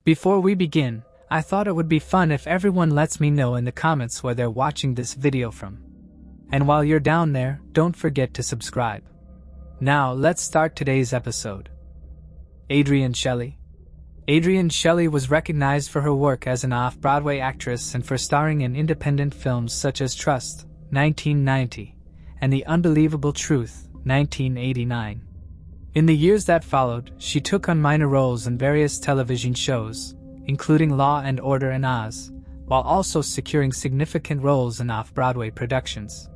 Before we begin, I thought it would be fun if everyone lets me know in the comments where they're watching this video from. And while you're down there, don't forget to subscribe. Now, let's start today's episode. Adrien Shelly. Adrien Shelly was recognized for her work as an off-Broadway actress and for starring in independent films such as Trust, 1990, and The Unbelievable Truth, 1989. In the years that followed, she took on minor roles in various television shows, including Law and Order and Oz, while also securing significant roles in off-Broadway productions.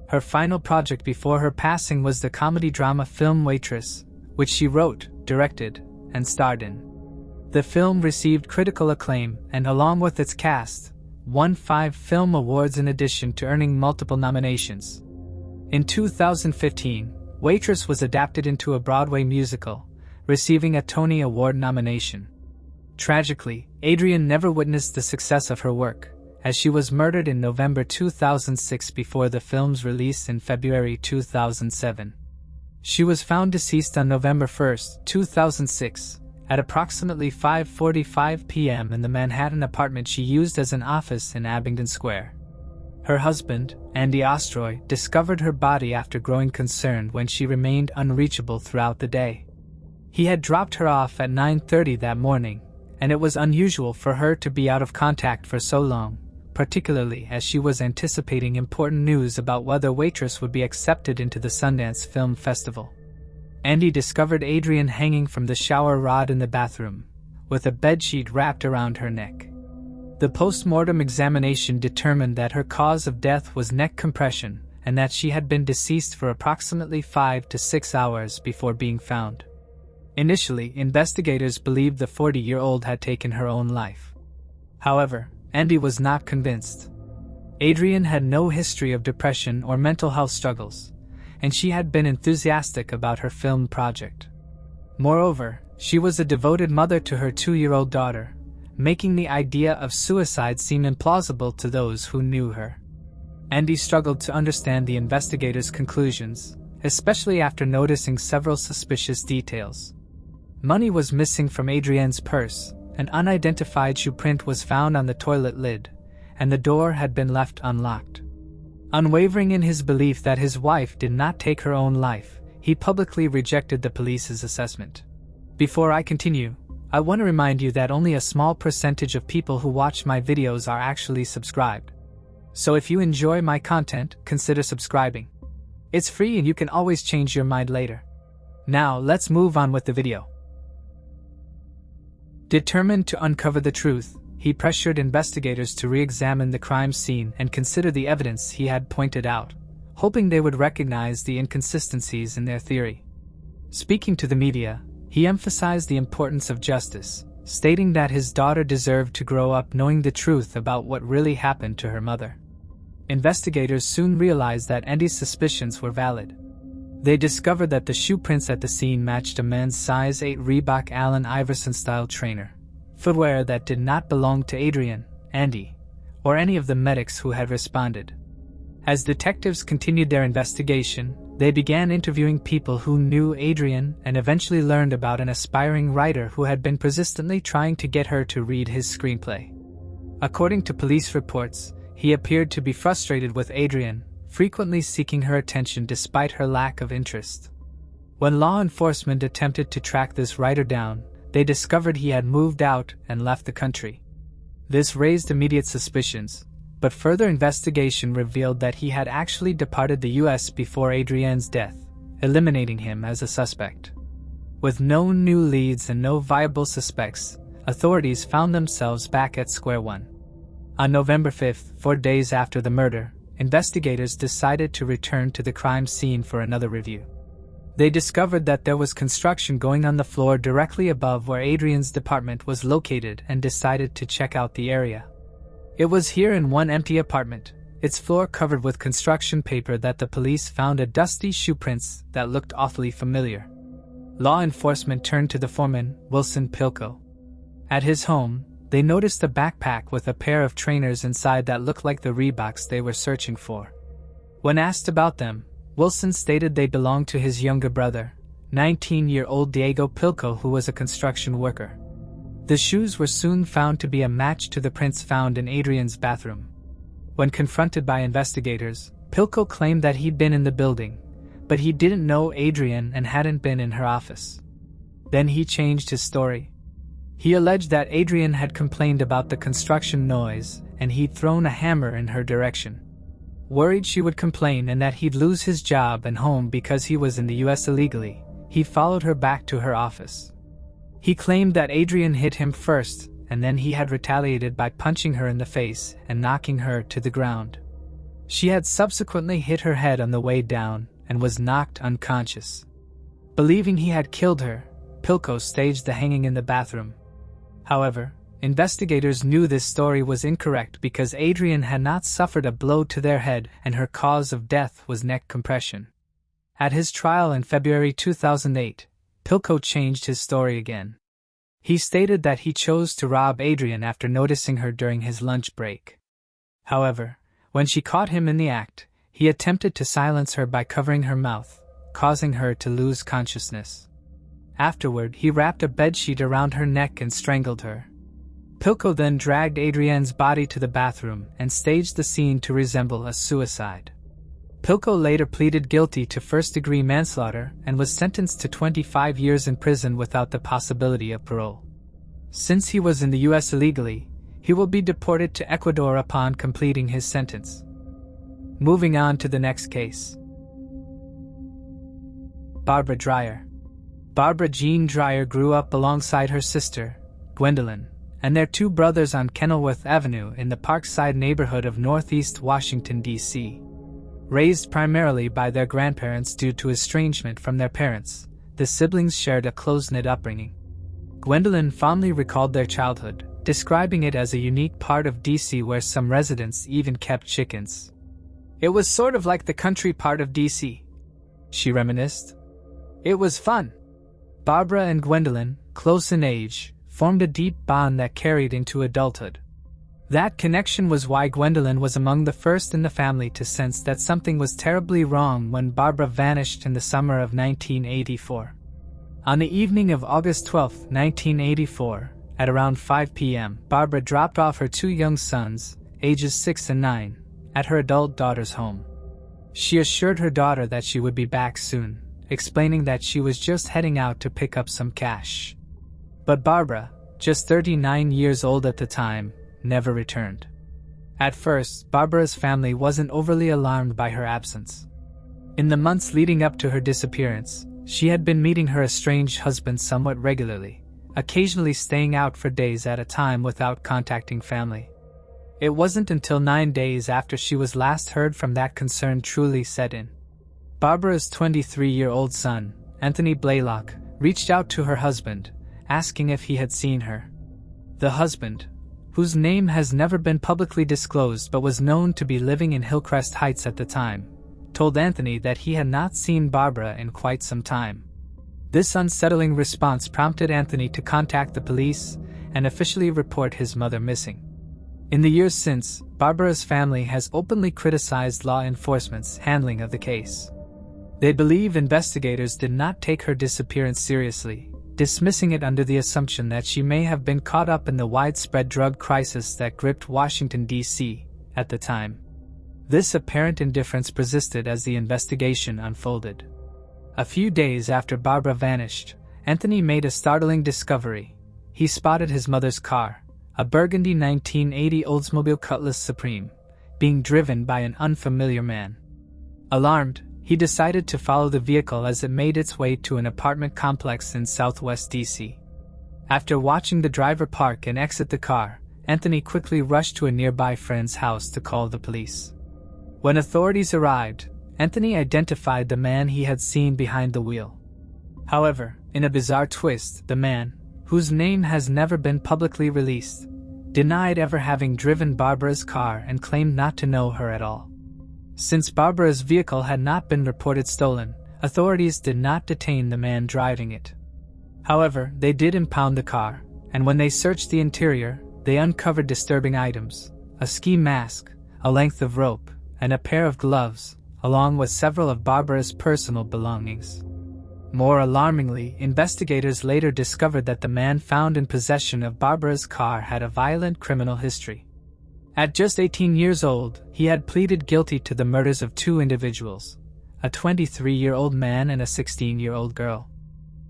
Her final project before her passing was the comedy-drama film Waitress, which she wrote, directed, and starred in. The film received critical acclaim and, along with its cast, won 5 film awards in addition to earning multiple nominations. In 2015, Waitress was adapted into a Broadway musical, receiving a Tony Award nomination. Tragically, Adrien never witnessed the success of her work, as she was murdered in November 2006 before the film's release in February 2007. She was found deceased on November 1, 2006, at approximately 5:45 p.m. in the Manhattan apartment she used as an office in Abingdon Square. Her husband, Andy Ostroy, discovered her body after growing concerned when she remained unreachable throughout the day. He had dropped her off at 9:30 that morning, and it was unusual for her to be out of contact for so long, particularly as she was anticipating important news about whether Waitress would be accepted into the Sundance Film Festival. Andy discovered Adrien hanging from the shower rod in the bathroom, with a bedsheet wrapped around her neck. The post-mortem examination determined that her cause of death was neck compression and that she had been deceased for approximately 5 to 6 hours before being found. Initially, investigators believed the 40-year-old had taken her own life. However, Andy was not convinced. Adrien had no history of depression or mental health struggles, and she had been enthusiastic about her film project. Moreover, she was a devoted mother to her 2-year-old daughter, making the idea of suicide seem implausible to those who knew her. Andy struggled to understand the investigators' conclusions, especially after noticing several suspicious details. Money was missing from Adrien's purse, an unidentified shoe print was found on the toilet lid, and the door had been left unlocked. Unwavering in his belief that his wife did not take her own life, he publicly rejected the police's assessment. Before I continue, I want to remind you that only a small percentage of people who watch my videos are actually subscribed. So if you enjoy my content, consider subscribing. It's free and you can always change your mind later. Now let's move on with the video. Determined to uncover the truth, he pressured investigators to re-examine the crime scene and consider the evidence he had pointed out, hoping they would recognize the inconsistencies in their theory. Speaking to the media, he emphasized the importance of justice, stating that his daughter deserved to grow up knowing the truth about what really happened to her mother. Investigators soon realized that Andy's suspicions were valid. They discovered that the shoe prints at the scene matched a men's size 8 Reebok Allen Iverson-style trainer, footwear that did not belong to Adrien, Andy, or any of the medics who had responded. As detectives continued their investigation, they began interviewing people who knew Adrien and eventually learned about an aspiring writer who had been persistently trying to get her to read his screenplay. According to police reports, he appeared to be frustrated with Adrien, frequently seeking her attention despite her lack of interest. When law enforcement attempted to track this writer down, they discovered he had moved out and left the country. This raised immediate suspicions, but further investigation revealed that he had actually departed the U.S. before Adrien's death, eliminating him as a suspect. With no new leads and no viable suspects, authorities found themselves back at square one. On November 5th, 4 days after the murder, investigators decided to return to the crime scene for another review. They discovered that there was construction going on the floor directly above where Adrien's department was located and decided to check out the area. It was here in one empty apartment, its floor covered with construction paper, that the police found a dusty shoe prints that looked awfully familiar. Law enforcement turned to the foreman, Wilson Pilko. At his home, they noticed a backpack with a pair of trainers inside that looked like the Reeboks they were searching for. When asked about them, Wilson stated they belonged to his younger brother, 19-year-old Diego Pilko, who was a construction worker. The shoes were soon found to be a match to the prints found in Adrien's bathroom. When confronted by investigators, Pilko claimed that he'd been in the building, but he didn't know Adrien and hadn't been in her office. Then he changed his story. He alleged that Adrien had complained about the construction noise and he'd thrown a hammer in her direction. Worried she would complain and that he'd lose his job and home because he was in the US illegally, he followed her back to her office. He claimed that Adrien hit him first, and then he had retaliated by punching her in the face and knocking her to the ground. She had subsequently hit her head on the way down and was knocked unconscious. Believing he had killed her, Pilko staged the hanging in the bathroom. However, investigators knew this story was incorrect because Adrien had not suffered a blow to their head and her cause of death was neck compression. At his trial in February 2008, Pilko changed his story again. He stated that he chose to rob Adrien after noticing her during his lunch break. However, when she caught him in the act, he attempted to silence her by covering her mouth, causing her to lose consciousness. Afterward, he wrapped a bedsheet around her neck and strangled her. Pilko then dragged Adrien's body to the bathroom and staged the scene to resemble a suicide. Pilko later pleaded guilty to first-degree manslaughter and was sentenced to 25 years in prison without the possibility of parole. Since he was in the US illegally, he will be deported to Ecuador upon completing his sentence. Moving on to the next case. Barbara Dreyer. Barbara Jean Dreyer grew up alongside her sister, Gwendolyn, and their two brothers on Kenilworth Avenue in the Parkside neighborhood of Northeast Washington, D.C. Raised primarily by their grandparents due to estrangement from their parents, the siblings shared a close-knit upbringing. Gwendolyn fondly recalled their childhood, describing it as a unique part of D.C. where some residents even kept chickens. "It was sort of like the country part of D.C.," she reminisced. "It was fun." Barbara and Gwendolyn, close in age, formed a deep bond that carried into adulthood. That connection was why Gwendolyn was among the first in the family to sense that something was terribly wrong when Barbara vanished in the summer of 1984. On the evening of August 12, 1984, at around 5 p.m., Barbara dropped off her two young sons, ages 6 and 9, at her adult daughter's home. She assured her daughter that she would be back soon, explaining that she was just heading out to pick up some cash. But Barbara, just 39 years old at the time, never returned. At first, Barbara's family wasn't overly alarmed by her absence. In the months leading up to her disappearance, she had been meeting her estranged husband somewhat regularly, occasionally staying out for days at a time without contacting family. It wasn't until 9 days after she was last heard from that concern truly set in. Barbara's 23-year-old son, Anthony Blaylock, reached out to her husband, asking if he had seen her. The husband, whose name has never been publicly disclosed but was known to be living in Hillcrest Heights at the time, told Anthony that he had not seen Barbara in quite some time. This unsettling response prompted Anthony to contact the police and officially report his mother missing. In the years since, Barbara's family has openly criticized law enforcement's handling of the case. They believe investigators did not take her disappearance seriously, dismissing it under the assumption that she may have been caught up in the widespread drug crisis that gripped Washington, D.C. at the time. This apparent indifference persisted as the investigation unfolded. A few days after Barbara vanished, Anthony made a startling discovery. He spotted his mother's car, a burgundy 1980 Oldsmobile Cutlass Supreme, being driven by an unfamiliar man. Alarmed, he decided to follow the vehicle as it made its way to an apartment complex in southwest D.C. After watching the driver park and exit the car, Anthony quickly rushed to a nearby friend's house to call the police. When authorities arrived, Anthony identified the man he had seen behind the wheel. However, in a bizarre twist, the man, whose name has never been publicly released, denied ever having driven Barbara's car and claimed not to know her at all. Since Barbara's vehicle had not been reported stolen, authorities did not detain the man driving it. However, they did impound the car, and when they searched the interior, they uncovered disturbing items: a ski mask, a length of rope, and a pair of gloves, along with several of Barbara's personal belongings. More alarmingly, investigators later discovered that the man found in possession of Barbara's car had a violent criminal history. At just 18 years old, he had pleaded guilty to the murders of two individuals, a 23-year-old man and a 16-year-old girl.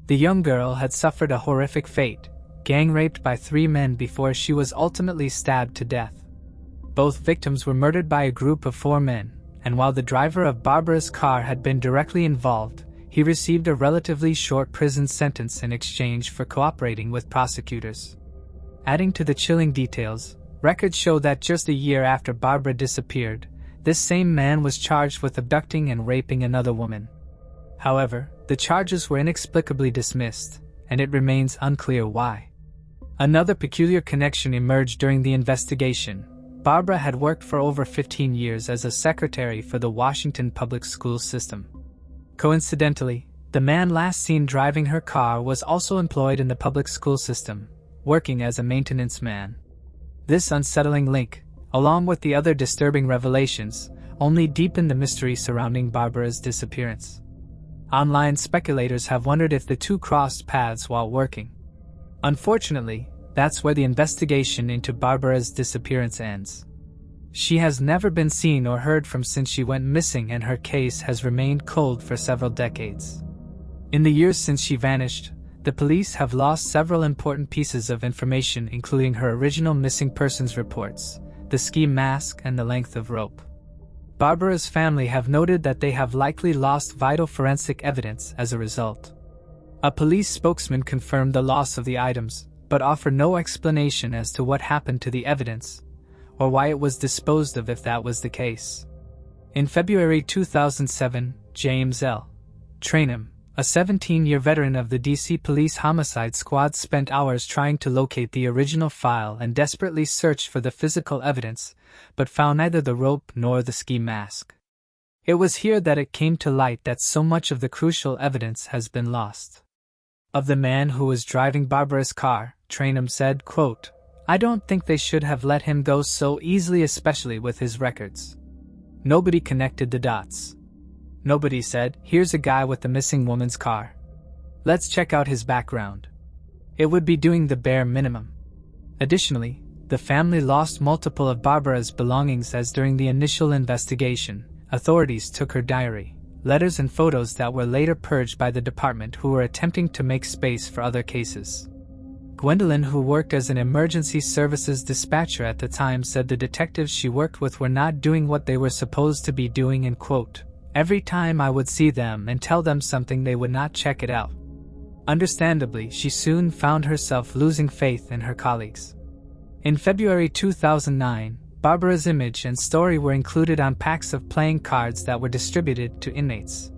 The young girl had suffered a horrific fate, gang-raped by 3 men before she was ultimately stabbed to death. Both victims were murdered by a group of 4 men, and while the driver of Barbara's car had been directly involved, he received a relatively short prison sentence in exchange for cooperating with prosecutors. Adding to the chilling details, records show that just a year after Barbara disappeared, this same man was charged with abducting and raping another woman. However, the charges were inexplicably dismissed, and it remains unclear why. Another peculiar connection emerged during the investigation. Barbara had worked for over 15 years as a secretary for the Washington public school system. Coincidentally, the man last seen driving her car was also employed in the public school system, working as a maintenance man. This unsettling link, along with the other disturbing revelations, only deepened the mystery surrounding Barbara's disappearance. Online speculators have wondered if the two crossed paths while working. Unfortunately, that's where the investigation into Barbara's disappearance ends. She has never been seen or heard from since she went missing, and her case has remained cold for several decades. In the years since she vanished, the police have lost several important pieces of information, including her original missing persons reports, the ski mask, and the length of rope. Barbara's family have noted that they have likely lost vital forensic evidence as a result. A police spokesman confirmed the loss of the items, but offered no explanation as to what happened to the evidence, or why it was disposed of if that was the case. In February 2007, James L. Trainham, a 17-year veteran of the DC Police Homicide Squad, spent hours trying to locate the original file and desperately searched for the physical evidence, but found neither the rope nor the ski mask. It was here that it came to light that so much of the crucial evidence has been lost. Of the man who was driving Barbara's car, Trainham said, quote, "I don't think they should have let him go so easily, especially with his records. Nobody connected the dots. Nobody said, here's a guy with the missing woman's car. Let's check out his background." It would be doing the bare minimum. Additionally, the family lost multiple of Barbara's belongings, as during the initial investigation, authorities took her diary, letters and photos that were later purged by the department, who were attempting to make space for other cases. Gwendolyn, who worked as an emergency services dispatcher at the time, said the detectives she worked with were not doing what they were supposed to be doing, and quote, "Every time I would see them and tell them something, they would not check it out." Understandably, she soon found herself losing faith in her colleagues. In February 2009, Barbara's image and story were included on packs of playing cards that were distributed to inmates.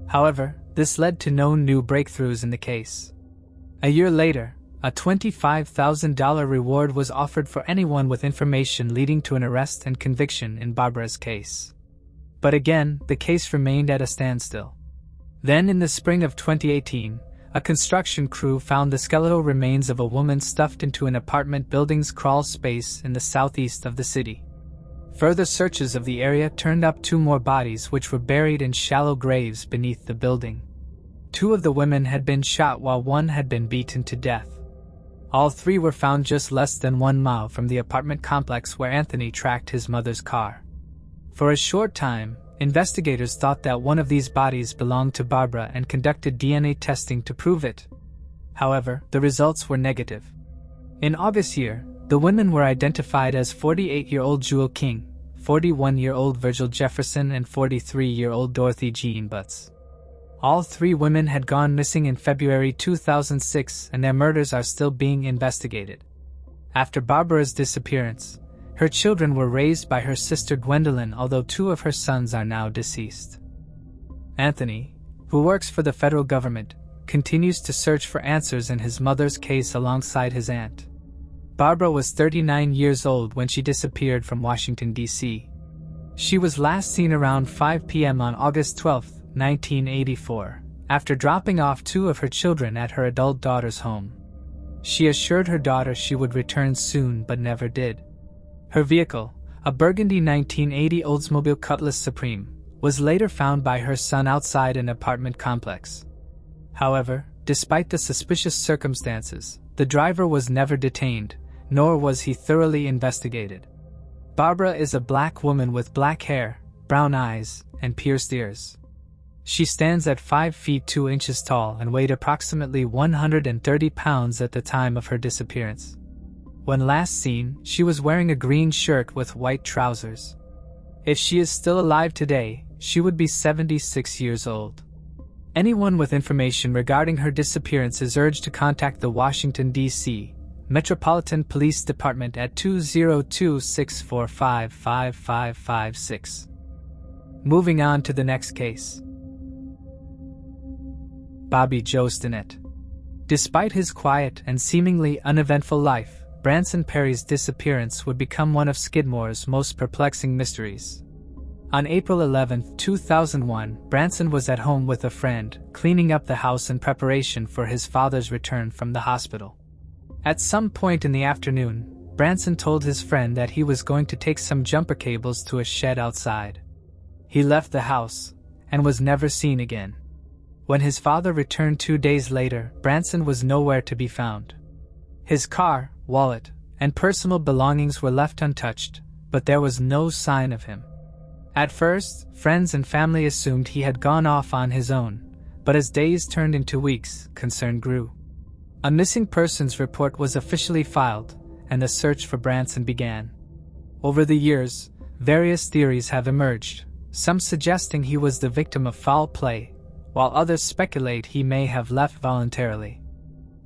However, this led to no new breakthroughs in the case. A year later, a $25,000 reward was offered for anyone with information leading to an arrest and conviction in Barbara's case. But again, the case remained at a standstill. Then in the spring of 2018, a construction crew found the skeletal remains of a woman stuffed into an apartment building's crawl space in the southeast of the city. Further searches of the area turned up 2 more bodies, which were buried in shallow graves beneath the building. 2 of the women had been shot, while 1 had been beaten to death. All 3 were found just less than 1 mile from the apartment complex where Anthony tracked his mother's car. For a short time, investigators thought that one of these bodies belonged to Barbara and conducted DNA testing to prove it. However, the results were negative. In August year, the women were identified as 48-year-old Jewel King, 41-year-old Virgil Jefferson, and 43-year-old Dorothy Jean Butts. All 3 women had gone missing in February 2006, and their murders are still being investigated. After Barbara's disappearance, her children were raised by her sister Gwendolyn, although 2 of her sons are now deceased. Anthony, who works for the federal government, continues to search for answers in his mother's case alongside his aunt. Barbara was 39 years old when she disappeared from Washington, D.C. She was last seen around 5 p.m. on August 12, 1984, after dropping off 2 of her children at her adult daughter's home. She assured her daughter she would return soon, but never did. Her vehicle, a burgundy 1980 Oldsmobile Cutlass Supreme, was later found by her son outside an apartment complex. However, despite the suspicious circumstances, the driver was never detained, nor was he thoroughly investigated. Barbara is a black woman with black hair, brown eyes, and pierced ears. She stands at 5 feet 2 inches tall and weighed approximately 130 pounds at the time of her disappearance. When last seen, she was wearing a green shirt with white trousers. If she is still alive today, she would be 76 years old. Anyone with information regarding her disappearance is urged to contact the Washington, D.C. Metropolitan Police Department at 202-645-5556. Moving on to the next case. Bobby Joe Stinnett. Despite his quiet and seemingly uneventful life, Branson Perry's disappearance would become one of Skidmore's most perplexing mysteries. On April 11, 2001, Branson was at home with a friend, cleaning up the house in preparation for his father's return from the hospital. At some point in the afternoon, Branson told his friend that he was going to take some jumper cables to a shed outside. He left the house, and was never seen again. When his father returned 2 days later, Branson was nowhere to be found. His car, wallet, and personal belongings were left untouched, but there was no sign of him. At first, friends and family assumed he had gone off on his own, but as days turned into weeks, concern grew. A missing persons report was officially filed, and the search for Branson began. Over the years, various theories have emerged, some suggesting he was the victim of foul play, while others speculate he may have left voluntarily.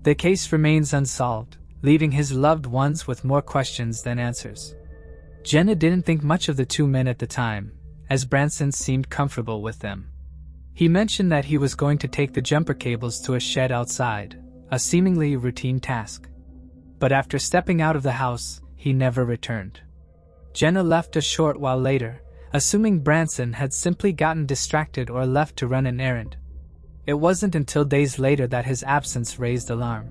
The case remains unsolved, leaving his loved ones with more questions than answers. Jenna didn't think much of the two men at the time, as Branson seemed comfortable with them. He mentioned that he was going to take the jumper cables to a shed outside, a seemingly routine task. But after stepping out of the house, he never returned. Jenna left a short while later, assuming Branson had simply gotten distracted or left to run an errand. It wasn't until days later that his absence raised alarm.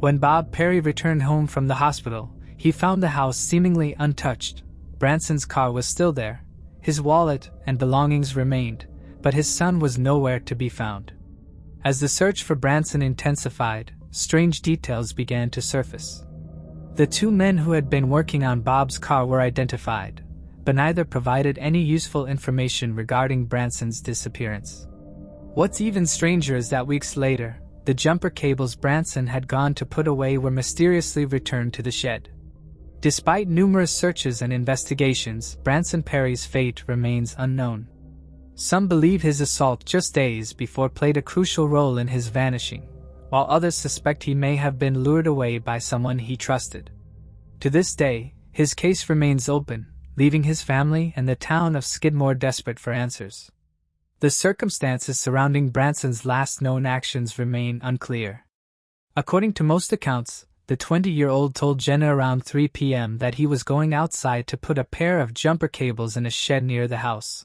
When Bob Perry returned home from the hospital, he found the house seemingly untouched. Branson's car was still there, his wallet and belongings remained, but his son was nowhere to be found. As the search for Branson intensified, strange details began to surface. The two men who had been working on Bob's car were identified, but neither provided any useful information regarding Branson's disappearance. What's even stranger is that weeks later, the jumper cables Branson had gone to put away were mysteriously returned to the shed. Despite numerous searches and investigations, Branson Perry's fate remains unknown. Some believe his assault just days before played a crucial role in his vanishing, while others suspect he may have been lured away by someone he trusted. To this day, his case remains open, leaving his family and the town of Skidmore desperate for answers. The circumstances surrounding Branson's last known actions remain unclear. According to most accounts, the 20-year-old told Jenna around 3 p.m. that he was going outside to put a pair of jumper cables in a shed near the house,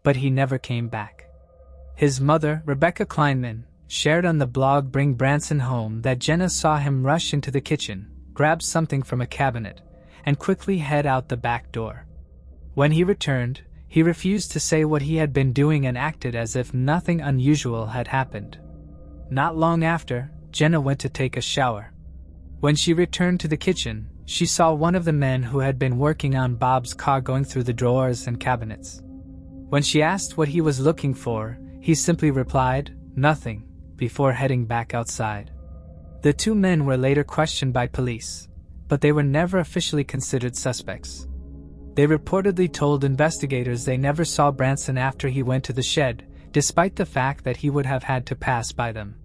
but he never came back. His mother, Rebecca Kleinman, shared on the blog Bring Branson Home that Jenna saw him rush into the kitchen, grab something from a cabinet, and quickly head out the back door. When he returned, he refused to say what he had been doing and acted as if nothing unusual had happened. Not long after, Jenna went to take a shower. When she returned to the kitchen, she saw one of the men who had been working on Bob's car going through the drawers and cabinets. When she asked what he was looking for, he simply replied, "Nothing," before heading back outside. The two men were later questioned by police, but they were never officially considered suspects. They reportedly told investigators they never saw Branson after he went to the shed, despite the fact that he would have had to pass by them.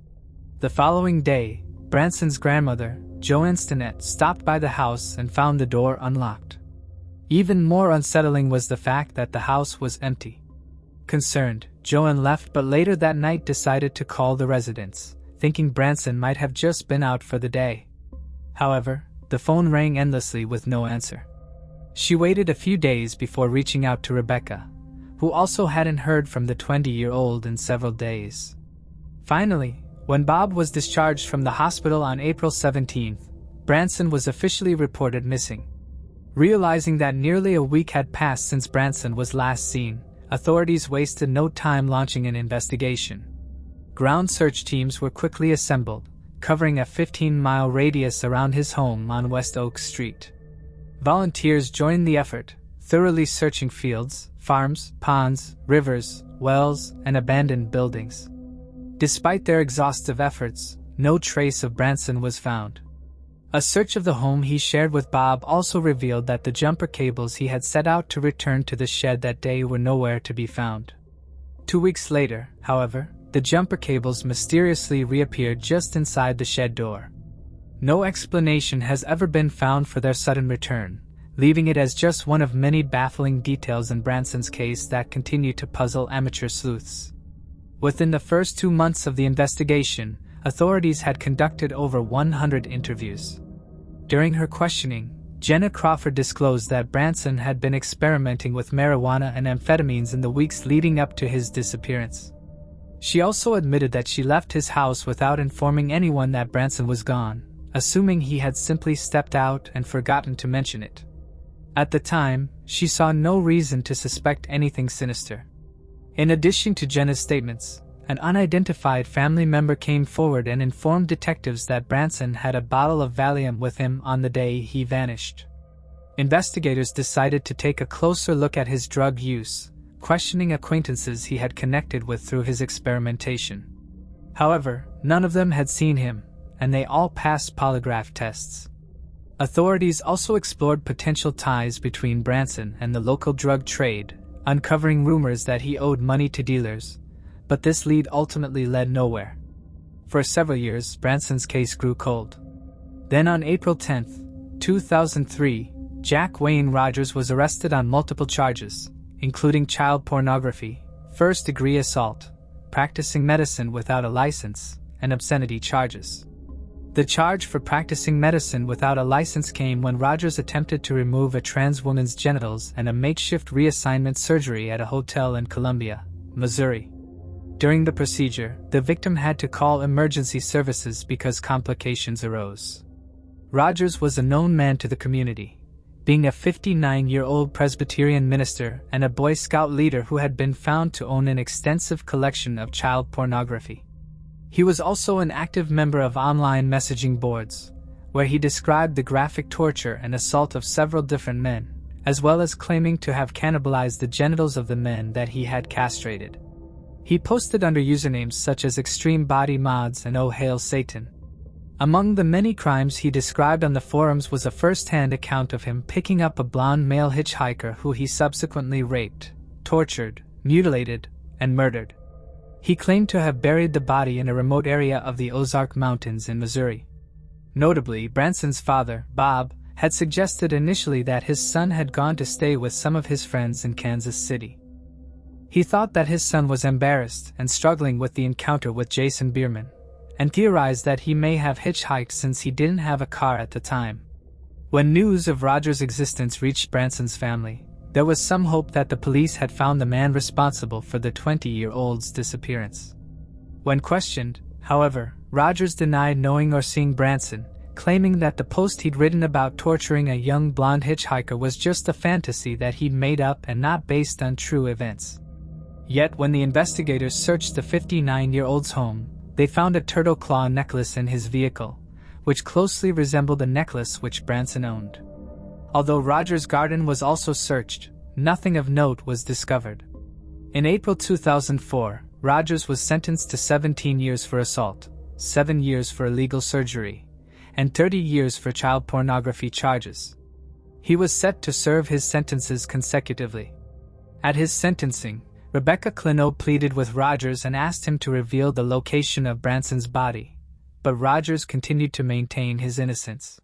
The following day, Branson's grandmother, Joanne Stinnett, stopped by the house and found the door unlocked. Even more unsettling was the fact that the house was empty. Concerned, Joanne left but later that night decided to call the residence, thinking Branson might have just been out for the day. However, the phone rang endlessly with no answer. She waited a few days before reaching out to Rebecca, who also hadn't heard from the 20-year-old in several days. Finally, when Bob was discharged from the hospital on April 17th, Branson was officially reported missing. Realizing that nearly a week had passed since Branson was last seen, authorities wasted no time launching an investigation. ground search teams were quickly assembled, covering a 15-mile radius around his home on West Oak Street. Volunteers joined the effort, thoroughly searching fields, farms, ponds, rivers, wells, and abandoned buildings. Despite their exhaustive efforts, no trace of Branson was found. A search of the home he shared with Bob also revealed that the jumper cables he had set out to return to the shed that day were nowhere to be found. 2 weeks later, however, the jumper cables mysteriously reappeared just inside the shed door. No explanation has ever been found for their sudden return, leaving it as just one of many baffling details in Branson's case that continue to puzzle amateur sleuths. Within the first 2 months of the investigation, authorities had conducted over 100 interviews. During her questioning, Jenna Crawford disclosed that Branson had been experimenting with marijuana and amphetamines in the weeks leading up to his disappearance. She also admitted that she left his house without informing anyone that Branson was gone, assuming he had simply stepped out and forgotten to mention it. At the time, she saw no reason to suspect anything sinister. In addition to Jenna's statements, an unidentified family member came forward and informed detectives that Branson had a bottle of Valium with him on the day he vanished. Investigators decided to take a closer look at his drug use, questioning acquaintances he had connected with through his experimentation. However, none of them had seen him, and they all passed polygraph tests. Authorities also explored potential ties between Branson and the local drug trade, uncovering rumors that he owed money to dealers, but this lead ultimately led nowhere. For several years, Branson's case grew cold. Then on April 10, 2003, Jack Wayne Rogers was arrested on multiple charges, including child pornography, first-degree assault, practicing medicine without a license, and obscenity charges. The charge for practicing medicine without a license came when Rogers attempted to remove a trans woman's genitals and a makeshift reassignment surgery at a hotel in Columbia, Missouri. During the procedure, the victim had to call emergency services because complications arose. Rogers was a known man to the community, being a 59-year-old Presbyterian minister and a Boy Scout leader who had been found to own an extensive collection of child pornography. He was also an active member of online messaging boards, where he described the graphic torture and assault of several different men, as well as claiming to have cannibalized the genitals of the men that he had castrated. He posted under usernames such as Extreme Body Mods and Oh Hail Satan. Among the many crimes he described on the forums was a first-hand account of him picking up a blonde male hitchhiker who he subsequently raped, tortured, mutilated, and murdered. He claimed to have buried the body in a remote area of the Ozark Mountains in Missouri. Notably, Branson's father, Bob, had suggested initially that his son had gone to stay with some of his friends in Kansas City. He thought that his son was embarrassed and struggling with the encounter with Jason Bierman, and theorized that he may have hitchhiked since he didn't have a car at the time. When news of Rogers' existence reached Branson's family, there was some hope that the police had found the man responsible for the 20-year-old's disappearance. When questioned, however, Rogers denied knowing or seeing Branson, claiming that the post he'd written about torturing a young blonde hitchhiker was just a fantasy that he'd made up and not based on true events. Yet when the investigators searched the 59-year-old's home, they found a turtle claw necklace in his vehicle, which closely resembled the necklace which Branson owned. Although Rogers' garden was also searched, nothing of note was discovered. In April 2004, Rogers was sentenced to 17 years for assault, 7 years for illegal surgery, and 30 years for child pornography charges. He was set to serve his sentences consecutively. At his sentencing, Rebecca Clino pleaded with Rogers and asked him to reveal the location of Branson's body, but Rogers continued to maintain his innocence.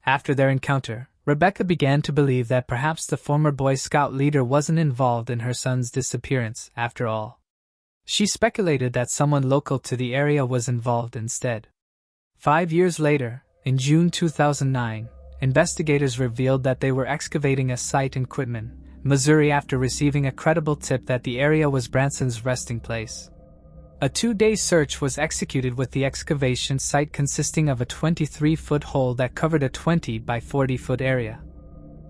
After their encounter, Rebecca began to believe that perhaps the former Boy Scout leader wasn't involved in her son's disappearance after all. She speculated that someone local to the area was involved instead. 5 years later, in June 2009, investigators revealed that they were excavating a site in Quitman, Missouri after receiving a credible tip that the area was Branson's resting place. A 2-day search was executed with the excavation site consisting of a 23-foot hole that covered a 20 by 40-foot area.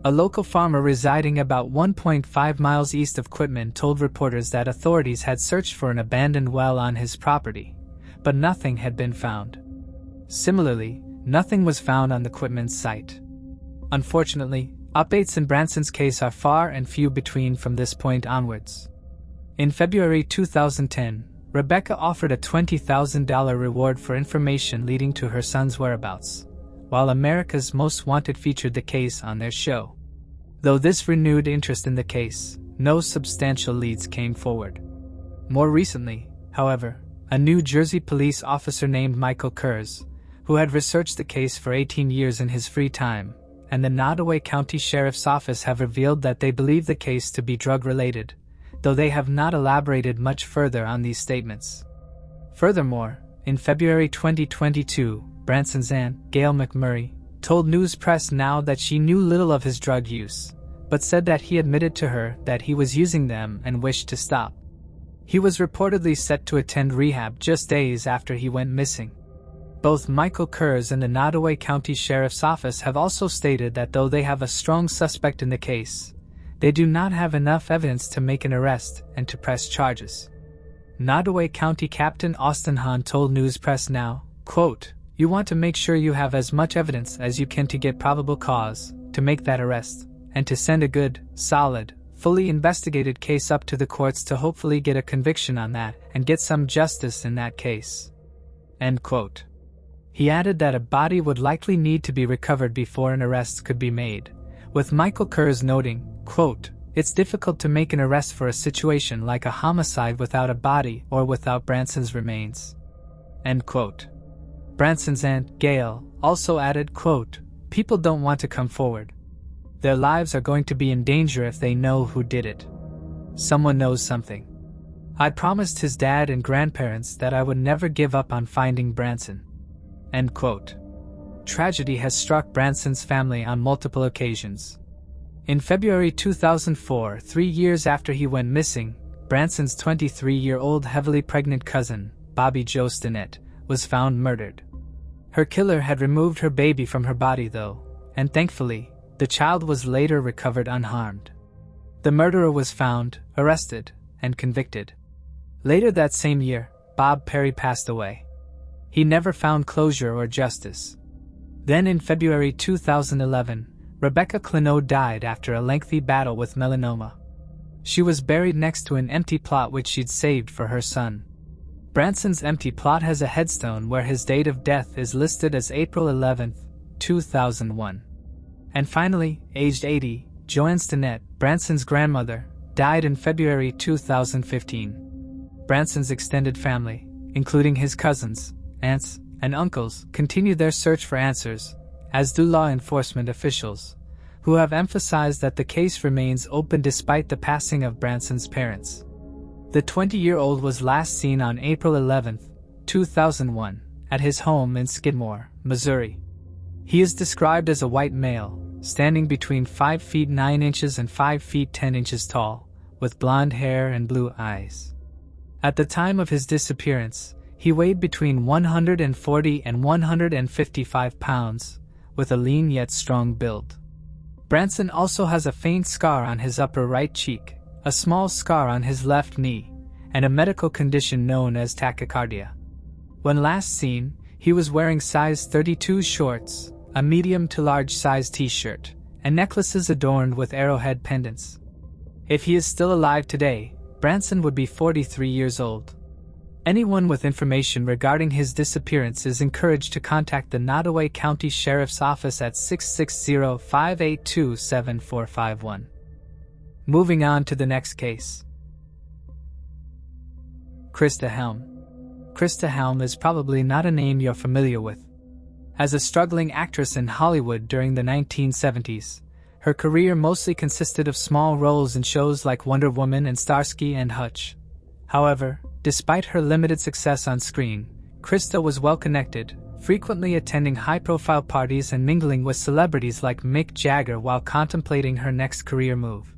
A local farmer residing about 1.5 miles east of Quitman told reporters that authorities had searched for an abandoned well on his property, but nothing had been found. Similarly, nothing was found on the Quitman site. Unfortunately, updates in Branson's case are far and few between from this point onwards. In February 2010, Rebecca offered a $20,000 reward for information leading to her son's whereabouts, while America's Most Wanted featured the case on their show. Though this renewed interest in the case, no substantial leads came forward. More recently, however, a New Jersey police officer named Michael Kurz, who had researched the case for 18 years in his free time, and the Nottoway County Sheriff's Office have revealed that they believe the case to be drug-related, though they have not elaborated much further on these statements. Furthermore, in February 2022, Branson's aunt, Gail McMurray, told News Press Now that she knew little of his drug use, but said that he admitted to her that he was using them and wished to stop. He was reportedly set to attend rehab just days after he went missing. Both Michael Kurz and the Nottoway County Sheriff's Office have also stated that though they have a strong suspect in the case, they do not have enough evidence to make an arrest and to press charges. Nottoway County Captain Austin Hahn told News Press Now, quote, "You want to make sure you have as much evidence as you can to get probable cause, to make that arrest, and to send a good, solid, fully investigated case up to the courts to hopefully get a conviction on that and get some justice in that case." End quote. He added that a body would likely need to be recovered before an arrest could be made, with Michael Kurz noting, quote, "It's difficult to make an arrest for a situation like a homicide without a body or without Branson's remains." End quote. Branson's aunt, Gail, also added, quote, "People don't want to come forward. Their lives are going to be in danger if they know who did it. Someone knows something. I promised his dad and grandparents that I would never give up on finding Branson." End quote. Tragedy has struck Branson's family on multiple occasions. In February 2004, 3 years after he went missing, Branson's 23-year-old heavily pregnant cousin, Bobby Jo Stinnett, was found murdered. Her killer had removed her baby from her body though, and thankfully, the child was later recovered unharmed. The murderer was found, arrested, and convicted. Later that same year, Bob Perry passed away. He never found closure or justice. Then in February 2011, Rebecca Clino died after a lengthy battle with melanoma. She was buried next to an empty plot which she'd saved for her son. Branson's empty plot has a headstone where his date of death is listed as April 11, 2001. And finally, aged 80, Joanne Stinnett, Branson's grandmother, died in February 2015. Branson's extended family, including his cousins, aunts, and uncles, continue their search for answers, as do law enforcement officials, who have emphasized that the case remains open despite the passing of Branson's parents. The 20-year-old was last seen on April 11, 2001, at his home in Skidmore, Missouri. He is described as a white male, standing between 5 feet 9 inches and 5 feet 10 inches tall, with blonde hair and blue eyes. At the time of his disappearance, he weighed between 140 and 155 pounds, with a lean yet strong build. Branson also has a faint scar on his upper right cheek, a small scar on his left knee, and a medical condition known as tachycardia. When last seen, he was wearing size 32 shorts, a medium to large size t-shirt, and necklaces adorned with arrowhead pendants. If he is still alive today, Branson would be 43 years old. Anyone with information regarding his disappearance is encouraged to contact the Nottoway County Sheriff's Office at 660-582-7451. Moving on to the next case. Christa Helm. Christa Helm is probably not a name you're familiar with. As a struggling actress in Hollywood during the 1970s, her career mostly consisted of small roles in shows like Wonder Woman and Starsky and Hutch. However, despite her limited success on screen, Christa was well-connected, frequently attending high-profile parties and mingling with celebrities like Mick Jagger while contemplating her next career move.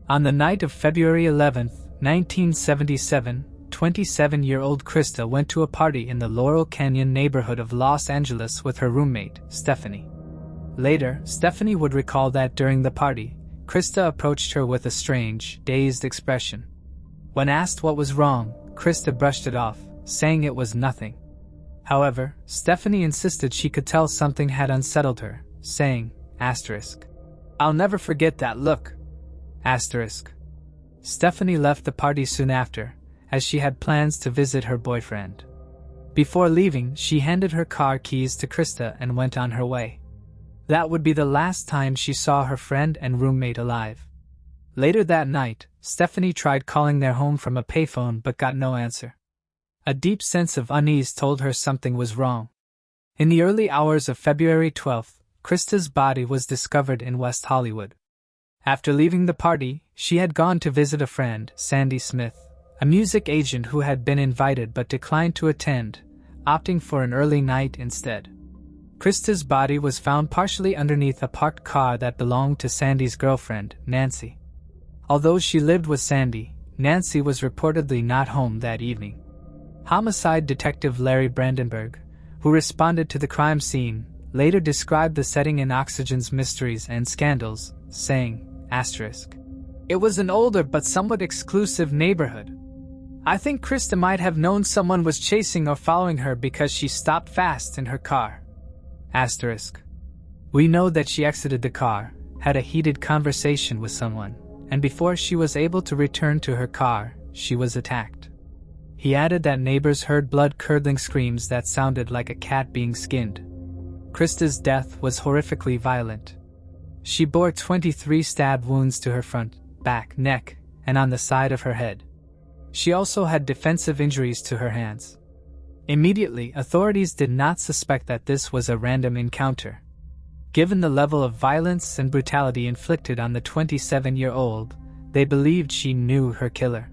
On the night of February 11, 1977, 27-year-old Christa went to a party in the Laurel Canyon neighborhood of Los Angeles with her roommate, Stephanie. Later, Stephanie would recall that during the party, Christa approached her with a strange, dazed expression. When asked what was wrong, Christa brushed it off, saying it was nothing. However, Stephanie insisted she could tell something had unsettled her, saying, "I'll never forget that look." Stephanie left the party soon after, as she had plans to visit her boyfriend. Before leaving, she handed her car keys to Christa and went on her way. That would be the last time she saw her friend and roommate alive. Later that night, Stephanie tried calling their home from a payphone but got no answer. A deep sense of unease told her something was wrong. In the early hours of February 12th, Christa's body was discovered in West Hollywood. After leaving the party, she had gone to visit a friend, Sandy Smith, a music agent who had been invited but declined to attend, opting for an early night instead. Christa's body was found partially underneath a parked car that belonged to Sandy's girlfriend, Nancy. Although she lived with Sandy, Nancy was reportedly not home that evening. Homicide detective Larry Brandenburg, who responded to the crime scene, later described the setting in Oxygen's mysteries and scandals, saying, "It was an older but somewhat exclusive neighborhood. I think Christa might have known someone was chasing or following her because she stopped fast in her car." We know that she exited the car, had a heated conversation with someone, and before she was able to return to her car, she was attacked. He added that neighbors heard blood-curdling screams that sounded like a cat being skinned. Christa's death was horrifically violent. She bore 23 stab wounds to her front, back, neck, and on the side of her head. She also had defensive injuries to her hands. Immediately, authorities did not suspect that this was a random encounter. Given the level of violence and brutality inflicted on the 27-year-old, they believed she knew her killer.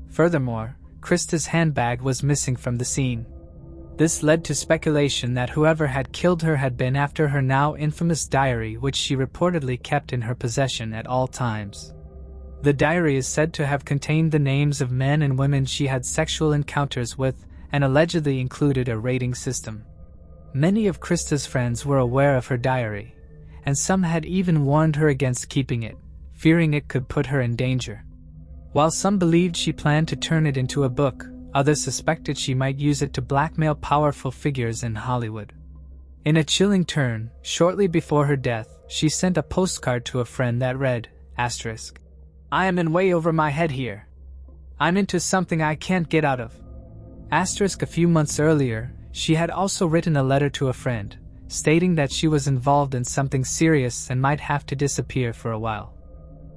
Furthermore, Christa's handbag was missing from the scene. This led to speculation that whoever had killed her had been after her now infamous diary, which she reportedly kept in her possession at all times. The diary is said to have contained the names of men and women she had sexual encounters with, and allegedly included a rating system. Many of Christa's friends were aware of her diary, and some had even warned her against keeping it, fearing it could put her in danger. While some believed she planned to turn it into a book, others suspected she might use it to blackmail powerful figures in Hollywood. In a chilling turn, shortly before her death, she sent a postcard to a friend that read, "I am in way over my head here. I'm into something I can't get out of." A few months earlier, she had also written a letter to a friend, stating that she was involved in something serious and might have to disappear for a while.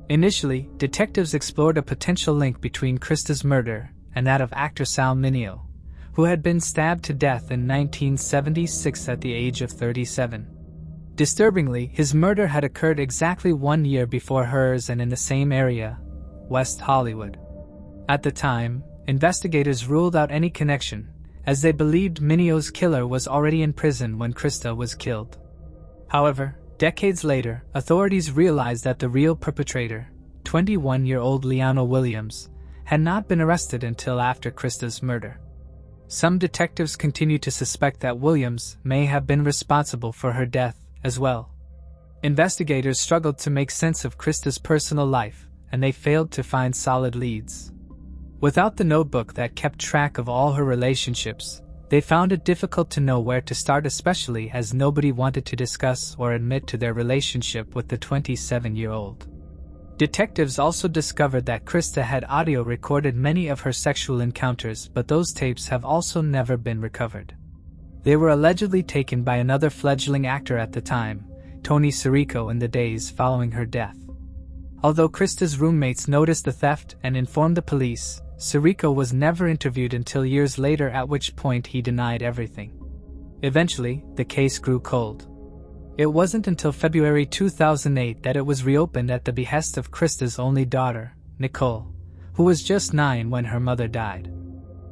Initially, detectives explored a potential link between Christa's murder and that of actor Sal Mineo, who had been stabbed to death in 1976 at the age of 37. Disturbingly, his murder had occurred exactly 1 year before hers and in the same area, West Hollywood. At the time, investigators ruled out any connection, as they believed Mineo's killer was already in prison when Christa was killed. However, decades later, authorities realized that the real perpetrator, 21-year-old Leona Williams, had not been arrested until after Christa's murder. Some detectives continue to suspect that Williams may have been responsible for her death as well. Investigators struggled to make sense of Christa's personal life, and they failed to find solid leads. Without the notebook that kept track of all her relationships, they found it difficult to know where to start, especially as nobody wanted to discuss or admit to their relationship with the 27-year-old. Detectives also discovered that Christa had audio recorded many of her sexual encounters, but those tapes have also never been recovered. They were allegedly taken by another fledgling actor at the time, Tony Sirico, in the days following her death. Although Christa's roommates noticed the theft and informed the police, Sirico was never interviewed until years later, at which point he denied everything. Eventually, the case grew cold. It wasn't until February 2008 that it was reopened at the behest of Christa's only daughter, Nicole, who was just 9 when her mother died.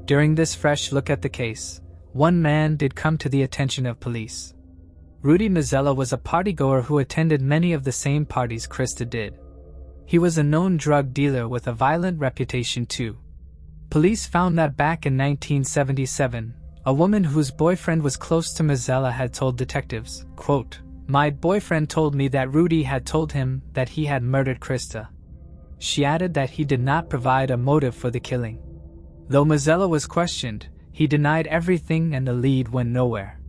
During this fresh look at the case, one man did come to the attention of police. Rudy Mazzella was a partygoer who attended many of the same parties Christa did. He was a known drug dealer with a violent reputation too. Police found that back in 1977, a woman whose boyfriend was close to Mazzella had told detectives, quote, My boyfriend told me that Rudy had told him that he had murdered Christa. She added that he did not provide a motive for the killing. Though Mazzella was questioned, he denied everything and the lead went nowhere.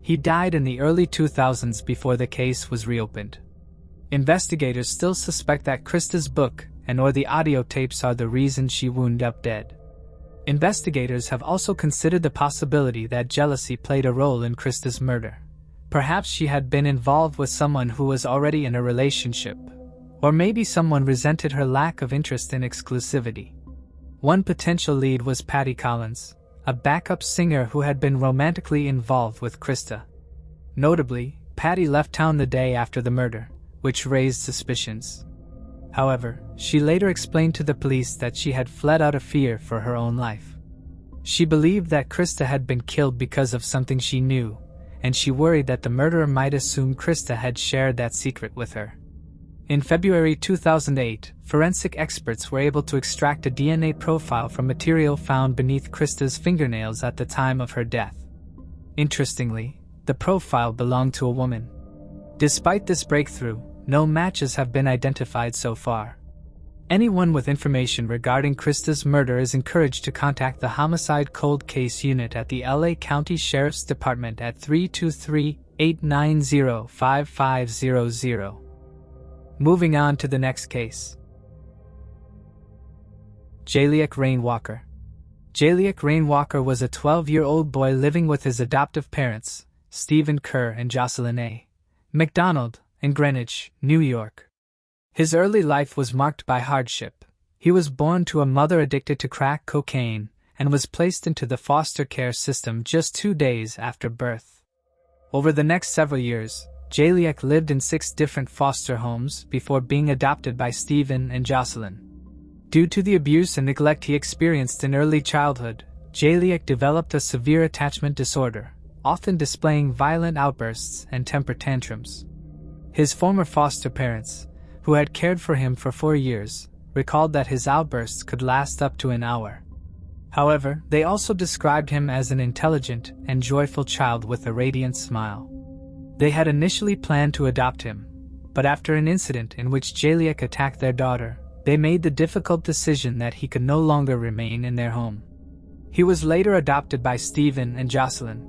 He died in the early 2000s before the case was reopened. Investigators still suspect that Christa's book and/or the audio tapes are the reason she wound up dead. Investigators have also considered the possibility that jealousy played a role in Christa's murder. Perhaps she had been involved with someone who was already in a relationship, or maybe someone resented her lack of interest in exclusivity. One potential lead was Patty Collins, a backup singer who had been romantically involved with Christa. Notably, Patty left town the day after the murder, which raised suspicions. However, she later explained to the police that she had fled out of fear for her own life. She believed that Christa had been killed because of something she knew, and she worried that the murderer might assume Christa had shared that secret with her. In February 2008, forensic experts were able to extract a DNA profile from material found beneath Christa's fingernails at the time of her death. Interestingly, the profile belonged to a woman. Despite this breakthrough, no matches have been identified so far. Anyone with information regarding Christa's murder is encouraged to contact the Homicide Cold Case Unit at the LA County Sheriff's Department at 323-890-5500. Moving on to the next case. Jaliek Rainwalker. Jaliek Rainwalker was a 12-year-old boy living with his adoptive parents, Stephen Kerr and Jocelyn A. McDonald, in Greenwich, New York. His early life was marked by hardship. He was born to a mother addicted to crack cocaine and was placed into the foster care system just 2 days after birth. Over the next several years, Jaliek lived in 6 different foster homes before being adopted by Stephen and Jocelyn. Due to the abuse and neglect he experienced in early childhood, Jaliek developed a severe attachment disorder, often displaying violent outbursts and temper tantrums. His former foster parents, who had cared for him for 4 years, recalled that his outbursts could last up to an hour. However, they also described him as an intelligent and joyful child with a radiant smile. They had initially planned to adopt him, but after an incident in which Jaliek attacked their daughter, they made the difficult decision that he could no longer remain in their home. He was later adopted by Stephen and Jocelyn.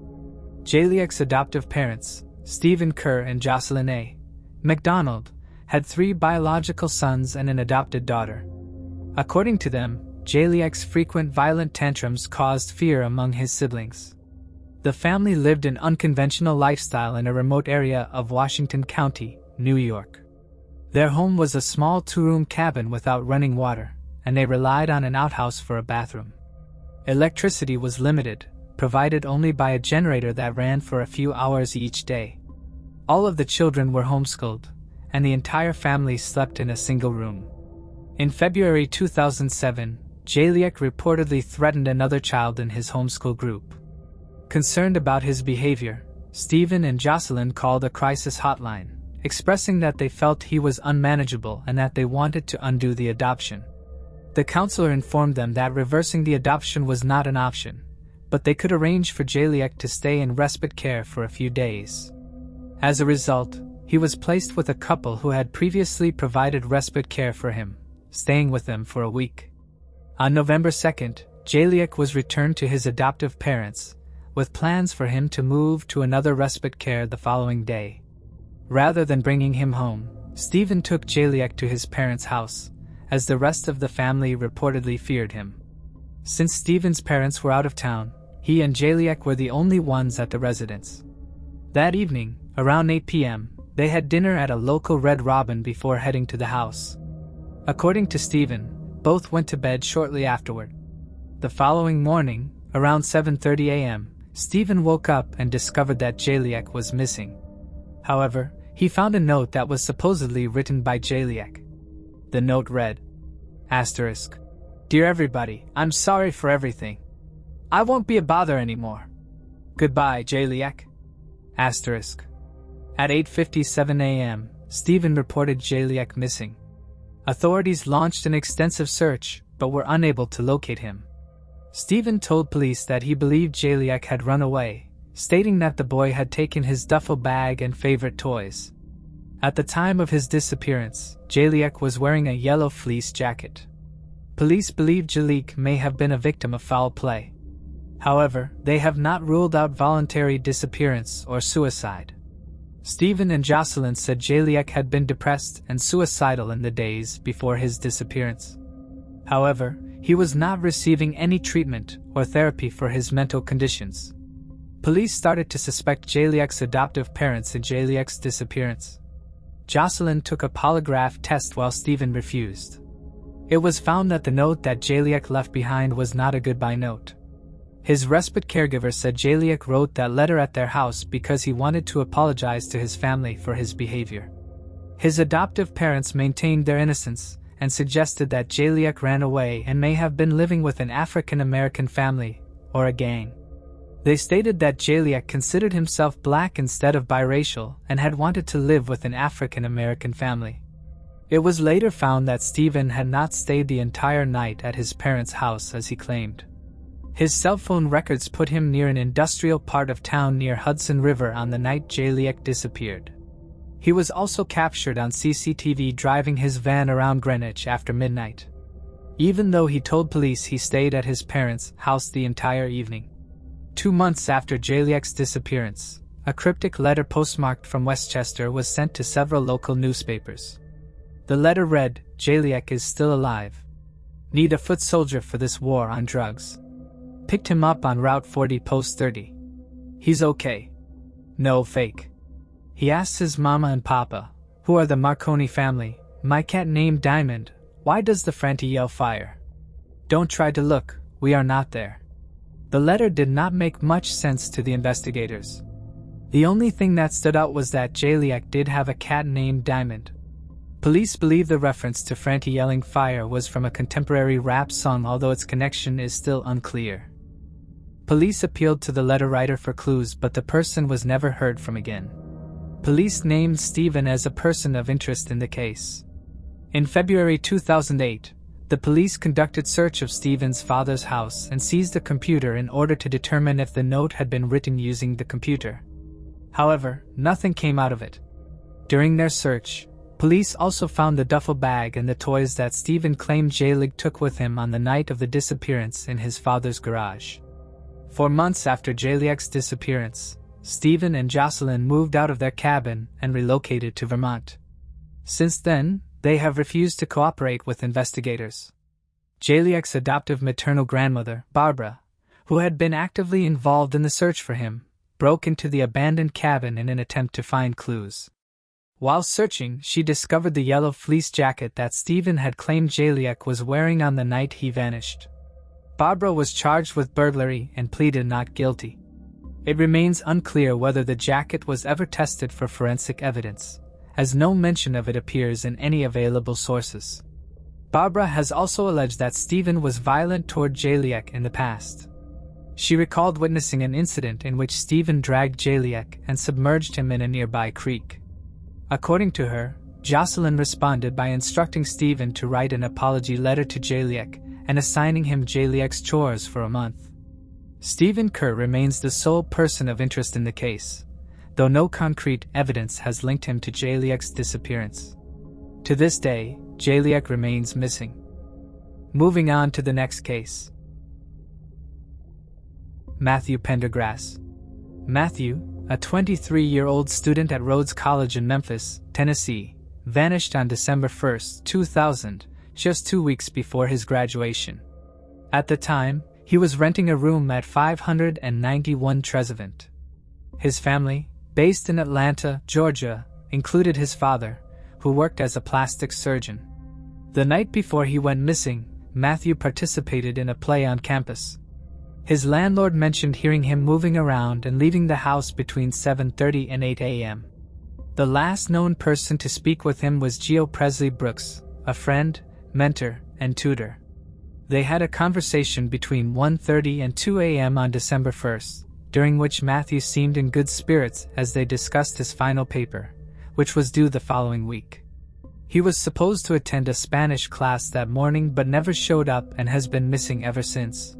Jaliek's adoptive parents, Stephen Kerr and Jocelyn A. McDonald, had 3 biological sons and an adopted daughter. According to them, Jaliek's frequent violent tantrums caused fear among his siblings. The family lived an unconventional lifestyle in a remote area of Washington County, New York. Their home was a small 2-room cabin without running water, and they relied on an outhouse for a bathroom. Electricity was limited, provided only by a generator that ran for a few hours each day. All of the children were homeschooled, and the entire family slept in a single room. In February 2007, Jaliek reportedly threatened another child in his homeschool group. Concerned about his behavior, Stephen and Jocelyn called a crisis hotline, expressing that they felt he was unmanageable and that they wanted to undo the adoption. The counselor informed them that reversing the adoption was not an option, but they could arrange for Jaliek to stay in respite care for a few days. As a result, he was placed with a couple who had previously provided respite care for him, staying with them for a week. On November 2nd, Jaliek was returned to his adoptive parents, with plans for him to move to another respite care the following day. Rather than bringing him home, Stephen took Jaliek to his parents' house, as the rest of the family reportedly feared him. Since Stephen's parents were out of town, he and Jaliek were the only ones at the residence. That evening, around 8 p.m., they had dinner at a local Red Robin before heading to the house. According to Stephen, both went to bed shortly afterward. The following morning, around 7:30 a.m., Stephen woke up and discovered that Jaliek was missing. However, he found a note that was supposedly written by Jaliek. The note read, "Dear everybody, I'm sorry for everything. I won't be a bother anymore. Goodbye, Jaliek." At 8:57 a.m., Stephen reported Jaliek missing. Authorities launched an extensive search, but were unable to locate him. Stephen told police that he believed Jaliek had run away, stating that the boy had taken his duffel bag and favorite toys. At the time of his disappearance, Jaliek was wearing a yellow fleece jacket. Police believe Jaliek may have been a victim of foul play. However, they have not ruled out voluntary disappearance or suicide. Stephen and Jocelyn said Jaliek had been depressed and suicidal in the days before his disappearance. However, he was not receiving any treatment or therapy for his mental conditions. Police started to suspect Jaliek's adoptive parents in Jaliek's disappearance. Jocelyn took a polygraph test while Stephen refused. It was found that the note that Jaliek left behind was not a goodbye note. His respite caregiver said Jaliek wrote that letter at their house because he wanted to apologize to his family for his behavior. His adoptive parents maintained their innocence and suggested that Jaliek ran away and may have been living with an African American family or a gang. They stated that Jaliek considered himself black instead of biracial and had wanted to live with an African American family. It was later found that Stephen had not stayed the entire night at his parents' house as he claimed. His cell phone records put him near an industrial part of town near Hudson River on the night Jaliek disappeared. He was also captured on CCTV driving his van around Greenwich after midnight, even though he told police he stayed at his parents' house the entire evening. 2 months after Jaliek's disappearance, a cryptic letter postmarked from Westchester was sent to several local newspapers. The letter read, "Jaliek is still alive. Need a foot soldier for this war on drugs. Picked him up on Route 40 Post 30. He's okay. No fake." He asks his mama and papa, who are the Marconi family, "My cat named Diamond, why does the Franti yell fire? Don't try to look, we are not there." The letter did not make much sense to the investigators. The only thing that stood out was that Jaliek did have a cat named Diamond. Police believe the reference to Franti yelling fire was from a contemporary rap song, although its connection is still unclear. Police appealed to the letter writer for clues, but the person was never heard from again. Police named Stephen as a person of interest in the case. In February 2008, the police conducted search of Stephen's father's house and seized a computer in order to determine if the note had been written using the computer. However, nothing came out of it. During their search, police also found the duffel bag and the toys that Stephen claimed Jaliek took with him on the night of the disappearance in his father's garage. 4 months after Jaliek's disappearance, Stephen and Jocelyn moved out of their cabin and relocated to Vermont. Since then, they have refused to cooperate with investigators. Jaliek's adoptive maternal grandmother, Barbara, who had been actively involved in the search for him, broke into the abandoned cabin in an attempt to find clues. While searching, she discovered the yellow fleece jacket that Stephen had claimed Jaliek was wearing on the night he vanished. Barbara was charged with burglary and pleaded not guilty. It remains unclear whether the jacket was ever tested for forensic evidence, as no mention of it appears in any available sources. Barbara has also alleged that Stephen was violent toward Jaliek in the past. She recalled witnessing an incident in which Stephen dragged Jaliek and submerged him in a nearby creek. According to her, Jocelyn responded by instructing Stephen to write an apology letter to Jaliek and assigning him Jaliek's chores for a month. Stephen Kerr remains the sole person of interest in the case, though no concrete evidence has linked him to Jaliek's disappearance. To this day, Jaliek remains missing. Moving on to the next case. Matthew Pendergrass. Matthew, a 23-year-old student at Rhodes College in Memphis, Tennessee, vanished on December 1, 2000, just 2 weeks before his graduation. At the time, he was renting a room at 591 Trezevant. His family, based in Atlanta, Georgia, included his father, who worked as a plastic surgeon. The night before he went missing, Matthew participated in a play on campus. His landlord mentioned hearing him moving around and leaving the house between 7:30 and 8 a.m. The last known person to speak with him was Geo Presley Brooks, a friend, mentor, and tutor. They had a conversation between 1:30 and 2 a.m. on December 1st, during which Matthew seemed in good spirits as they discussed his final paper, which was due the following week. He was supposed to attend a Spanish class that morning but never showed up and has been missing ever since.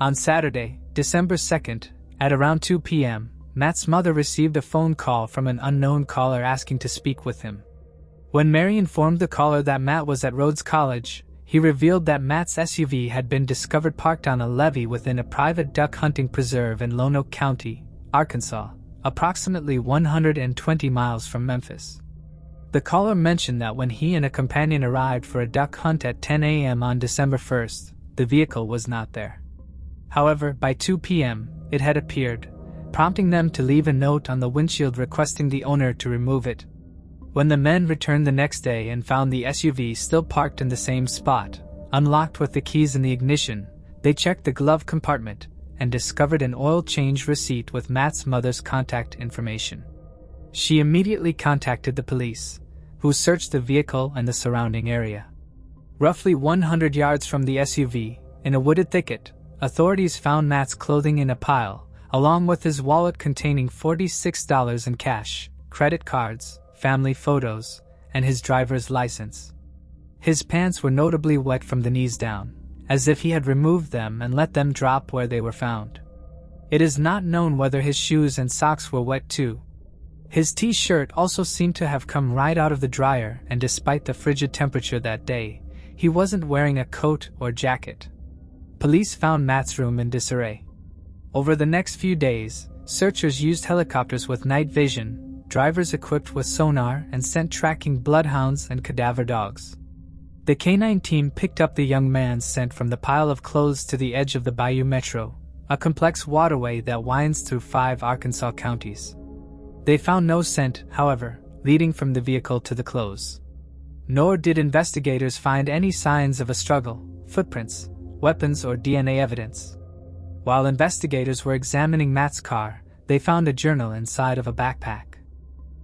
On Saturday, December 2nd, At around 2 p.m., Matt's mother received a phone call from an unknown caller asking to speak with him. When Mary informed the caller that Matt was at Rhodes College, he revealed that Matt's SUV had been discovered parked on a levee within a private duck hunting preserve in Lonoke County, Arkansas, approximately 120 miles from Memphis. The caller mentioned that when he and a companion arrived for a duck hunt at 10 a.m. on December 1st, the vehicle was not there. However, by 2 p.m., it had appeared, prompting them to leave a note on the windshield requesting the owner to remove it. When the men returned the next day and found the SUV still parked in the same spot, unlocked with the keys in the ignition, they checked the glove compartment and discovered an oil change receipt with Matt's mother's contact information. She immediately contacted the police, who searched the vehicle and the surrounding area. Roughly 100 yards from the SUV, in a wooded thicket, authorities found Matt's clothing in a pile, along with his wallet containing $46 in cash, credit cards, family photos, and his driver's license. His pants were notably wet from the knees down, as if he had removed them and let them drop where they were found. It is not known whether his shoes and socks were wet too. His t-shirt also seemed to have come right out of the dryer, and despite the frigid temperature that day, he wasn't wearing a coat or jacket. Police found Matt's room in disarray. Over the next few days, searchers used helicopters with night vision, drivers equipped with sonar, and scent tracking bloodhounds and cadaver dogs. The canine team picked up the young man's scent from the pile of clothes to the edge of the Bayou Metro, a complex waterway that winds through 5 Arkansas counties. They found no scent, however, leading from the vehicle to the clothes. Nor did investigators find any signs of a struggle, footprints, weapons, or DNA evidence. While investigators were examining Matt's car, they found a journal inside of a backpack.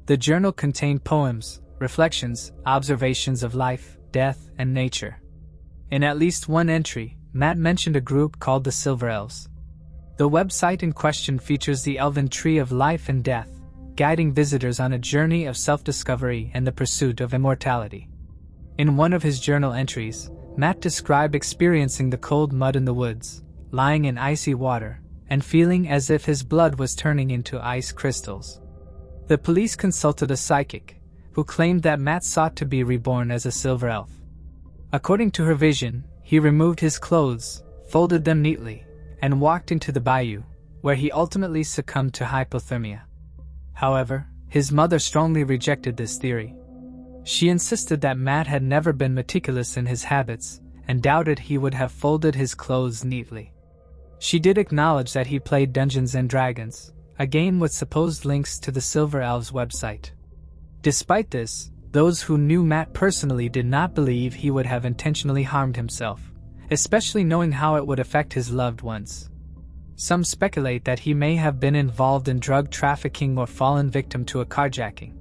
The journal contained poems, reflections, observations of life, death, and nature. In at least one entry, Matt mentioned a group called the Silver Elves. The website in question features the elven tree of life and death, guiding visitors on a journey of self-discovery and the pursuit of immortality. In one of his journal entries, Matt described experiencing the cold mud in the woods, lying in icy water, and feeling as if his blood was turning into ice crystals. The police consulted a psychic, who claimed that Matt sought to be reborn as a silver elf. According to her vision, he removed his clothes, folded them neatly, and walked into the bayou, where he ultimately succumbed to hypothermia. However, his mother strongly rejected this theory. She insisted that Matt had never been meticulous in his habits and doubted he would have folded his clothes neatly. She did acknowledge that he played Dungeons & Dragons, a game with supposed links to the Silver Elves website. Despite this, those who knew Matt personally did not believe he would have intentionally harmed himself, especially knowing how it would affect his loved ones. Some speculate that he may have been involved in drug trafficking or fallen victim to a carjacking.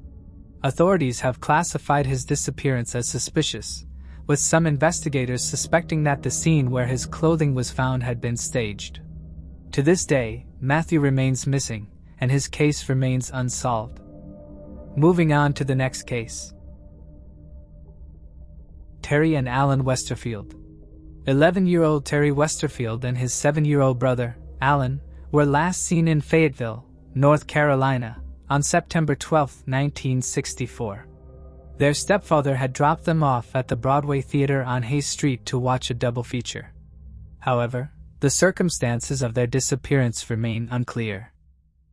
Authorities have classified his disappearance as suspicious, with some investigators suspecting that the scene where his clothing was found had been staged. To this day, Matthew remains missing, and his case remains unsolved. Moving on to the next case. Terry and Alan Westerfield. 11-year-old Terry Westerfield and his 7-year-old brother, Alan, were last seen in Fayetteville, North Carolina, on September 12, 1964. Their stepfather had dropped them off at the Broadway Theater on Hayes Street to watch a double feature. However, the circumstances of their disappearance remain unclear.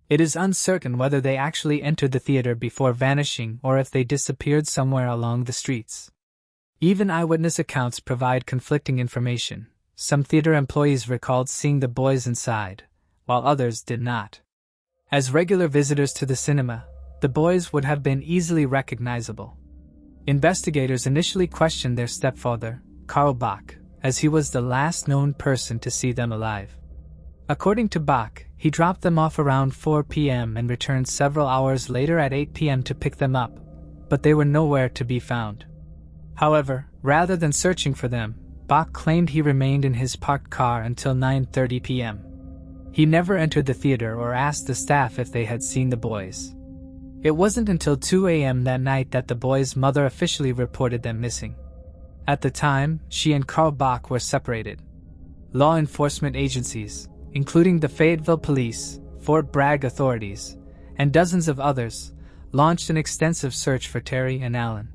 It is uncertain whether they actually entered the theater before vanishing or if they disappeared somewhere along the streets. Even eyewitness accounts provide conflicting information. Some theater employees recalled seeing the boys inside, while others did not. As regular visitors to the cinema, the boys would have been easily recognizable. Investigators initially questioned their stepfather, Carl Bach, as he was the last known person to see them alive. According to Bach, he dropped them off around 4 p.m. and returned several hours later at 8 p.m. to pick them up, but they were nowhere to be found. However, rather than searching for them, Bach claimed he remained in his parked car until 9:30 p.m. He never entered the theater or asked the staff if they had seen the boys. It wasn't until 2 a.m. that night that the boys' mother officially reported them missing. At the time, she and Carl Bach were separated. Law enforcement agencies, including the Fayetteville Police, Fort Bragg authorities, and dozens of others, launched an extensive search for Terry and Alan.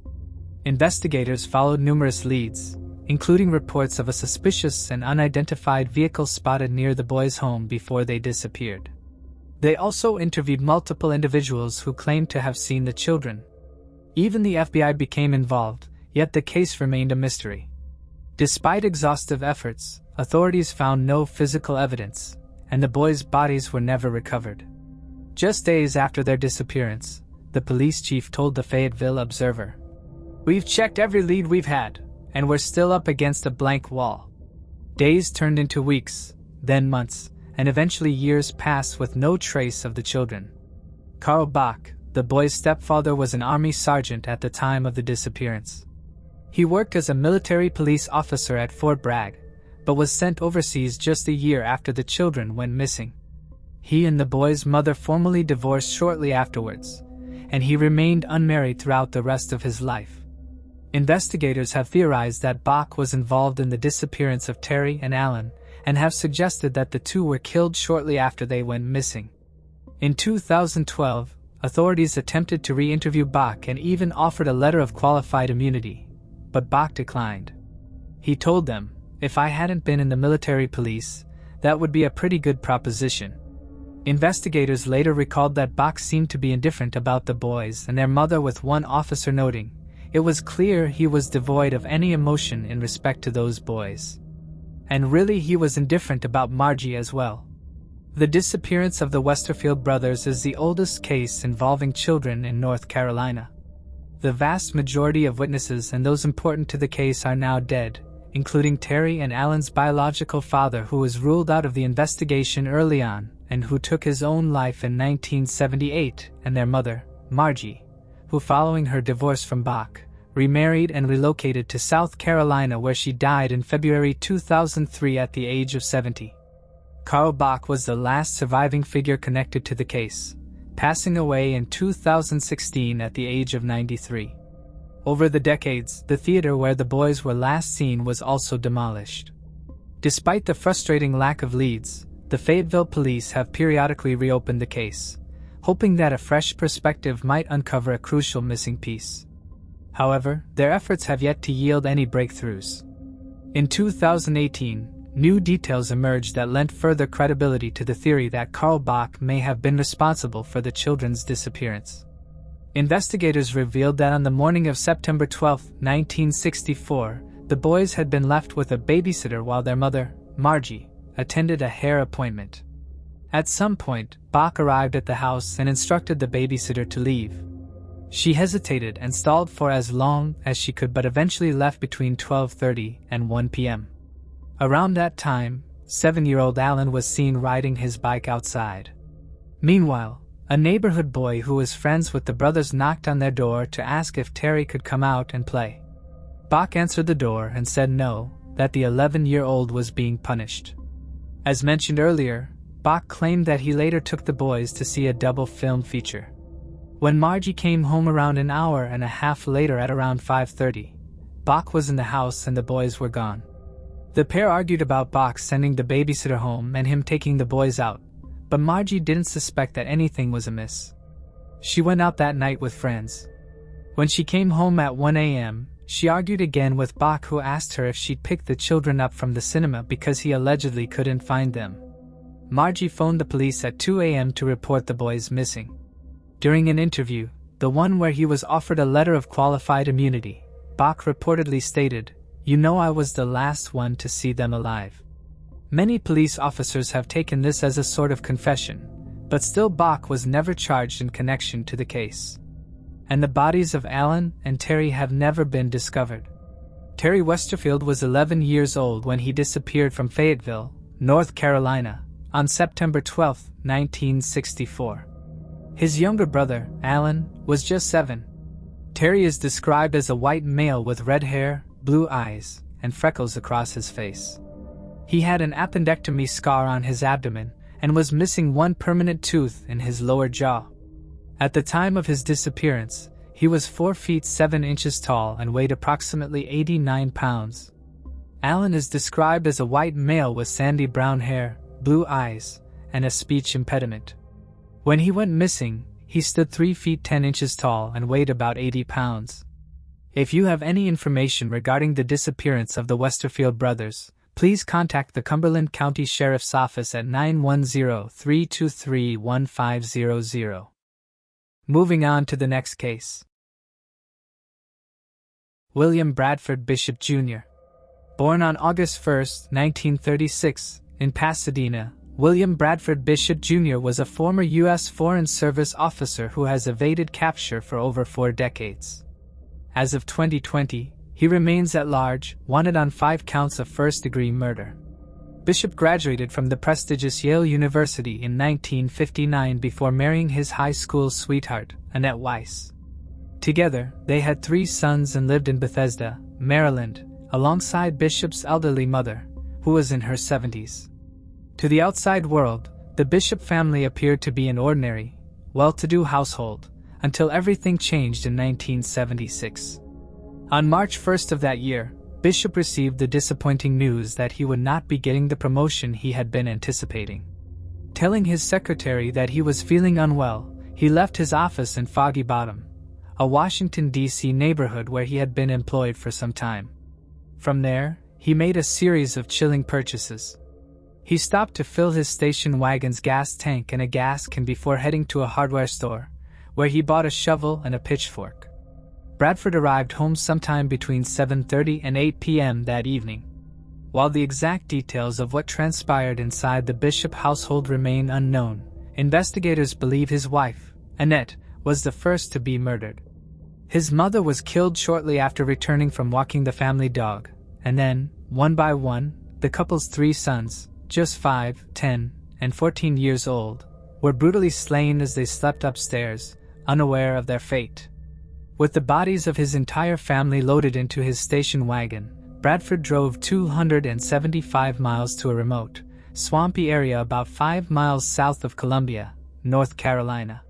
Investigators followed numerous leads, including reports of a suspicious and unidentified vehicle spotted near the boys' home before they disappeared. They also interviewed multiple individuals who claimed to have seen the children. Even the FBI became involved, yet the case remained a mystery. Despite exhaustive efforts, authorities found no physical evidence, and the boys' bodies were never recovered. Just days after their disappearance, the police chief told the Fayetteville Observer, "We've checked every lead we've had, and we're still up against a blank wall." Days turned into weeks, then months, and eventually years passed with no trace of the children. Carl Bach, the boy's stepfather, was an army sergeant at the time of the disappearance. He worked as a military police officer at Fort Bragg, but was sent overseas just a year after the children went missing. He and the boy's mother formally divorced shortly afterwards, and he remained unmarried throughout the rest of his life. Investigators have theorized that Bach was involved in the disappearance of Terry and Alan, and have suggested that the two were killed shortly after they went missing. In 2012, authorities attempted to re-interview Bach and even offered a letter of qualified immunity, but Bach declined. He told them, "If I hadn't been in the military police, that would be a pretty good proposition." Investigators later recalled that Bach seemed to be indifferent about the boys and their mother, with one officer noting, "It was clear he was devoid of any emotion in respect to those boys. And really he was indifferent about Margie as well." The disappearance of the Westerfield brothers is the oldest case involving children in North Carolina. The vast majority of witnesses and those important to the case are now dead, including Terry and Alan's biological father, who was ruled out of the investigation early on and who took his own life in 1978, and their mother, Margie, who following her divorce from Bach, remarried and relocated to South Carolina, where she died in February 2003 at the age of 70. Carl Bach was the last surviving figure connected to the case, passing away in 2016 at the age of 93. Over the decades, the theater where the boys were last seen was also demolished. Despite the frustrating lack of leads, the Fayetteville police have periodically reopened the case, hoping that a fresh perspective might uncover a crucial missing piece. However, their efforts have yet to yield any breakthroughs. In 2018, new details emerged that lent further credibility to the theory that Carl Bach may have been responsible for the children's disappearance. Investigators revealed that on the morning of September 12, 1964, the boys had been left with a babysitter while their mother, Margie, attended a hair appointment. At some point, Bach arrived at the house and instructed the babysitter to leave. She hesitated and stalled for as long as she could, but eventually left between 12:30 and 1 p.m. Around that time, 7-year-old Alan was seen riding his bike outside. Meanwhile, a neighborhood boy who was friends with the brothers knocked on their door to ask if Terry could come out and play. Bach answered the door and said no, that the 11-year-old was being punished. As mentioned earlier, Bach claimed that he later took the boys to see a double film feature. When Margie came home around an hour and a half later at around 5:30, Bach was in the house and the boys were gone. The pair argued about Bach sending the babysitter home and him taking the boys out, but Margie didn't suspect that anything was amiss. She went out that night with friends. When she came home at 1 a.m., she argued again with Bach, who asked her if she'd picked the children up from the cinema because he allegedly couldn't find them. Margie phoned the police at 2 a.m. to report the boys missing. During an interview, the one where he was offered a letter of qualified immunity, Bach reportedly stated, "You know, I was the last one to see them alive." Many police officers have taken this as a sort of confession, but still Bach was never charged in connection to the case. And the bodies of Alan and Terry have never been discovered. Terry Westerfield was 11 years old when he disappeared from Fayetteville, North Carolina, on September 12, 1964. His younger brother, Alan, was just 7. Terry is described as a white male with red hair, blue eyes, and freckles across his face. He had an appendectomy scar on his abdomen and was missing one permanent tooth in his lower jaw. At the time of his disappearance, he was 4 feet 7 inches tall and weighed approximately 89 pounds. Alan is described as a white male with sandy brown hair, blue eyes, and a speech impediment. When he went missing, he stood 3 feet 10 inches tall and weighed about 80 pounds. If you have any information regarding the disappearance of the Westerfield brothers, please contact the Cumberland County Sheriff's Office at 910-323-1500. Moving on to the next case. William Bradford Bishop Jr. Born on August 1, 1936, in Pasadena, William Bradford Bishop Jr. was a former U.S. Foreign Service officer who has evaded capture for over 4 decades. As of 2020, he remains at large, wanted on 5 counts of first-degree murder. Bishop graduated from the prestigious Yale University in 1959 before marrying his high school sweetheart, Annette Weiss. Together, they had 3 sons and lived in Bethesda, Maryland, alongside Bishop's elderly mother, who was in her 70s. To the outside world, the Bishop family appeared to be an ordinary, well-to-do household, until everything changed in 1976. On March 1st of that year, Bishop received the disappointing news that he would not be getting the promotion he had been anticipating. Telling his secretary that he was feeling unwell, he left his office in Foggy Bottom, a Washington, D.C. neighborhood where he had been employed for some time. From there, he made a series of chilling purchases. He stopped to fill his station wagon's gas tank and a gas can before heading to a hardware store, where he bought a shovel and a pitchfork. Bradford arrived home sometime between 7:30 and 8 p.m. that evening. While the exact details of what transpired inside the Bishop household remain unknown, investigators believe his wife, Annette, was the first to be murdered. His mother was killed shortly after returning from walking the family dog, and then, one by one, the couple's 3 sons, just 5, 10, and 14 years old, were brutally slain as they slept upstairs, unaware of their fate. With the bodies of his entire family loaded into his station wagon, Bradford drove 275 miles to a remote, swampy area about 5 miles south of Columbia, North Carolina.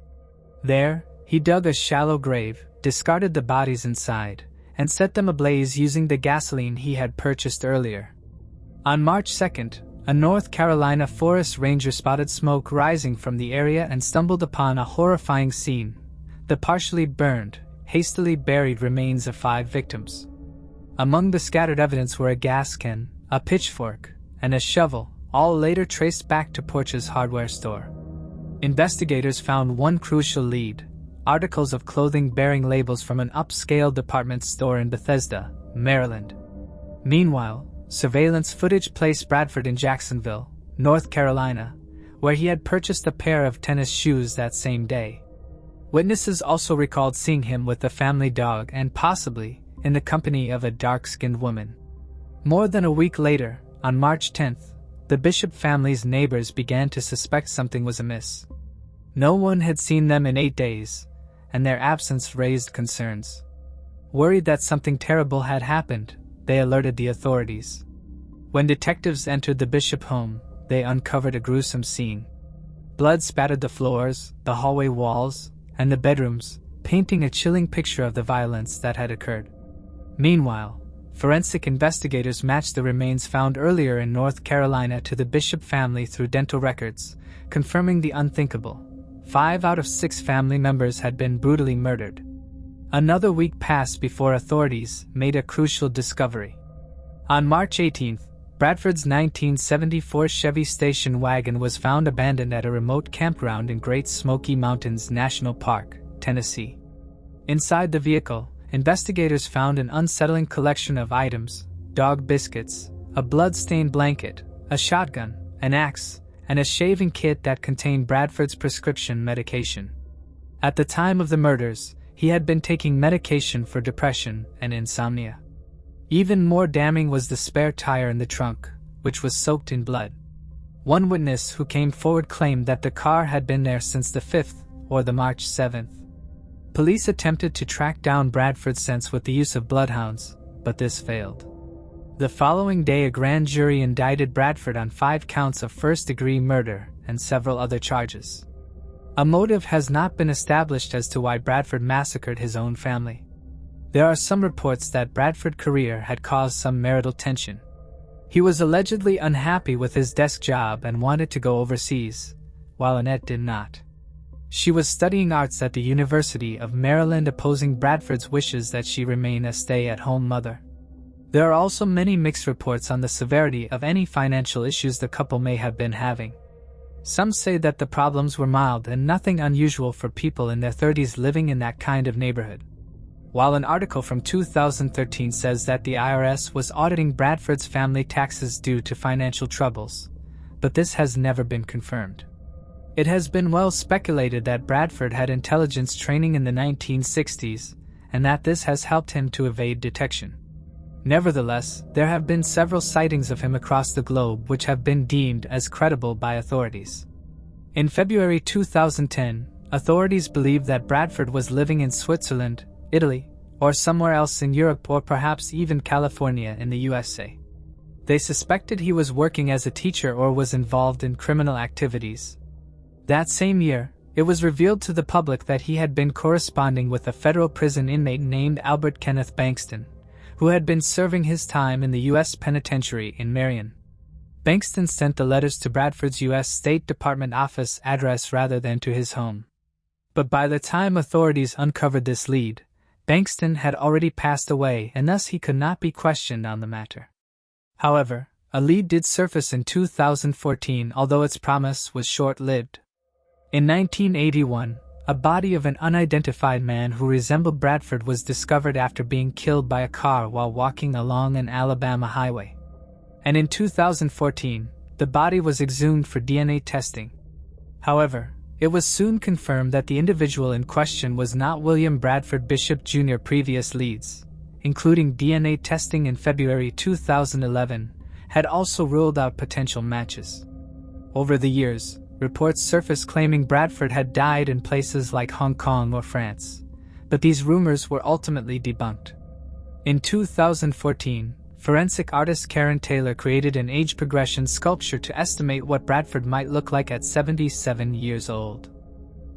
There, he dug a shallow grave, discarded the bodies inside, and set them ablaze using the gasoline he had purchased earlier. On March 2nd, a North Carolina forest ranger spotted smoke rising from the area and stumbled upon a horrifying scene: the partially burned, hastily buried remains of 5 victims. Among the scattered evidence were a gas can, a pitchfork, and a shovel, all later traced back to Porch's hardware store. Investigators found one crucial lead: articles of clothing bearing labels from an upscale department store in Bethesda, Maryland. Meanwhile, surveillance footage placed Bradford in Jacksonville, North Carolina, where he had purchased a pair of tennis shoes that same day. Witnesses also recalled seeing him with the family dog and possibly in the company of a dark-skinned woman. More than a week later, on March 10th, the Bishop family's neighbors began to suspect something was amiss. No one had seen them in 8 days, and their absence raised concerns. Worried that something terrible had happened, they alerted the authorities. When detectives entered the Bishop home, they uncovered a gruesome scene. Blood spattered the floors, the hallway walls, and the bedrooms, painting a chilling picture of the violence that had occurred. Meanwhile, forensic investigators matched the remains found earlier in North Carolina to the Bishop family through dental records, confirming the unthinkable. 5 out of 6 family members had been brutally murdered. Another week passed before authorities made a crucial discovery. On March 18th, Bradford's 1974 Chevy station wagon was found abandoned at a remote campground in Great Smoky Mountains National Park, Tennessee. Inside the vehicle, investigators found an unsettling collection of items: dog biscuits, a blood-stained blanket, a shotgun, an axe, and a shaving kit that contained Bradford's prescription medication. At the time of the murders, he had been taking medication for depression and insomnia. Even more damning was the spare tire in the trunk, which was soaked in blood. One witness who came forward claimed that the car had been there since the 5th or the March 7th. Police attempted to track down Bradford's scents with the use of bloodhounds, but this failed. The following day, a grand jury indicted Bradford on 5 counts of first-degree murder and several other charges. A motive has not been established as to why Bradford massacred his own family. There are some reports that Bradford's career had caused some marital tension. He was allegedly unhappy with his desk job and wanted to go overseas, while Annette did not. She was studying arts at the University of Maryland, opposing Bradford's wishes that she remain a stay-at-home mother. There are also many mixed reports on the severity of any financial issues the couple may have been having. Some say that the problems were mild and nothing unusual for people in their 30s living in that kind of neighborhood, while an article from 2013 says that the IRS was auditing Bradford's family taxes due to financial troubles, but this has never been confirmed. It has been well speculated that Bradford had intelligence training in the 1960s, and that this has helped him to evade detection. Nevertheless, there have been several sightings of him across the globe which have been deemed as credible by authorities. In February 2010, authorities believed that Bradford was living in Switzerland, Italy, or somewhere else in Europe, or perhaps even California in the USA. They suspected he was working as a teacher or was involved in criminal activities. That same year, it was revealed to the public that he had been corresponding with a federal prison inmate named Albert Kenneth Bankston, who had been serving his time in the U.S. Penitentiary in Marion. Bankston sent the letters to Bradford's U.S. State Department office address rather than to his home. But by the time authorities uncovered this lead, Bankston had already passed away, and thus he could not be questioned on the matter. However, a lead did surface in 2014, although its promise was short-lived. In 1981, a body of an unidentified man who resembled Bradford was discovered after being killed by a car while walking along an Alabama highway. And in 2014, the body was exhumed for DNA testing. However, it was soon confirmed that the individual in question was not William Bradford Bishop Jr. Previous leads, including DNA testing in February 2011, had also ruled out potential matches. Over the years, reports surfaced claiming Bradford had died in places like Hong Kong or France, but these rumors were ultimately debunked. In 2014, forensic artist Karen Taylor created an age progression sculpture to estimate what Bradford might look like at 77 years old.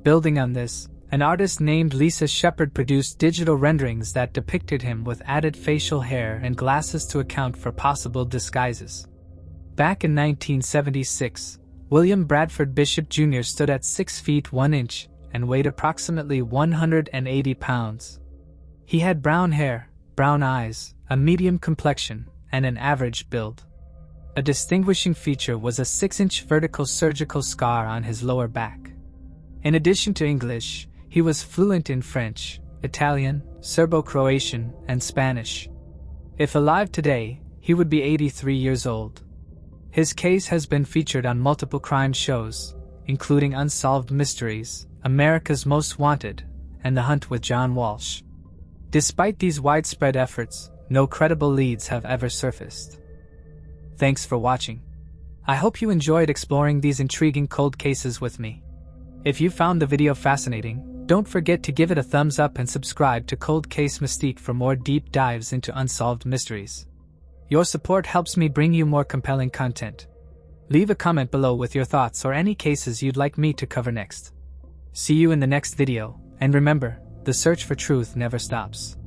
Building on this, an artist named Lisa Shepard produced digital renderings that depicted him with added facial hair and glasses to account for possible disguises. Back in 1976, William Bradford Bishop Jr. stood at 6 feet 1 inch and weighed approximately 180 pounds. He had brown hair, brown eyes, a medium complexion, and an average build. A distinguishing feature was a 6-inch vertical surgical scar on his lower back. In addition to English, he was fluent in French, Italian, Serbo-Croatian, and Spanish. If alive today, he would be 83 years old. His case has been featured on multiple crime shows, including Unsolved Mysteries, America's Most Wanted, and The Hunt with John Walsh. Despite these widespread efforts, no credible leads have ever surfaced. Thanks for watching. I hope you enjoyed exploring these intriguing cold cases with me. If you found the video fascinating, don't forget to give it a thumbs up and subscribe to Cold Case Mystique for more deep dives into unsolved mysteries. Your support helps me bring you more compelling content. Leave a comment below with your thoughts or any cases you'd like me to cover next. See you in the next video, and remember, the search for truth never stops.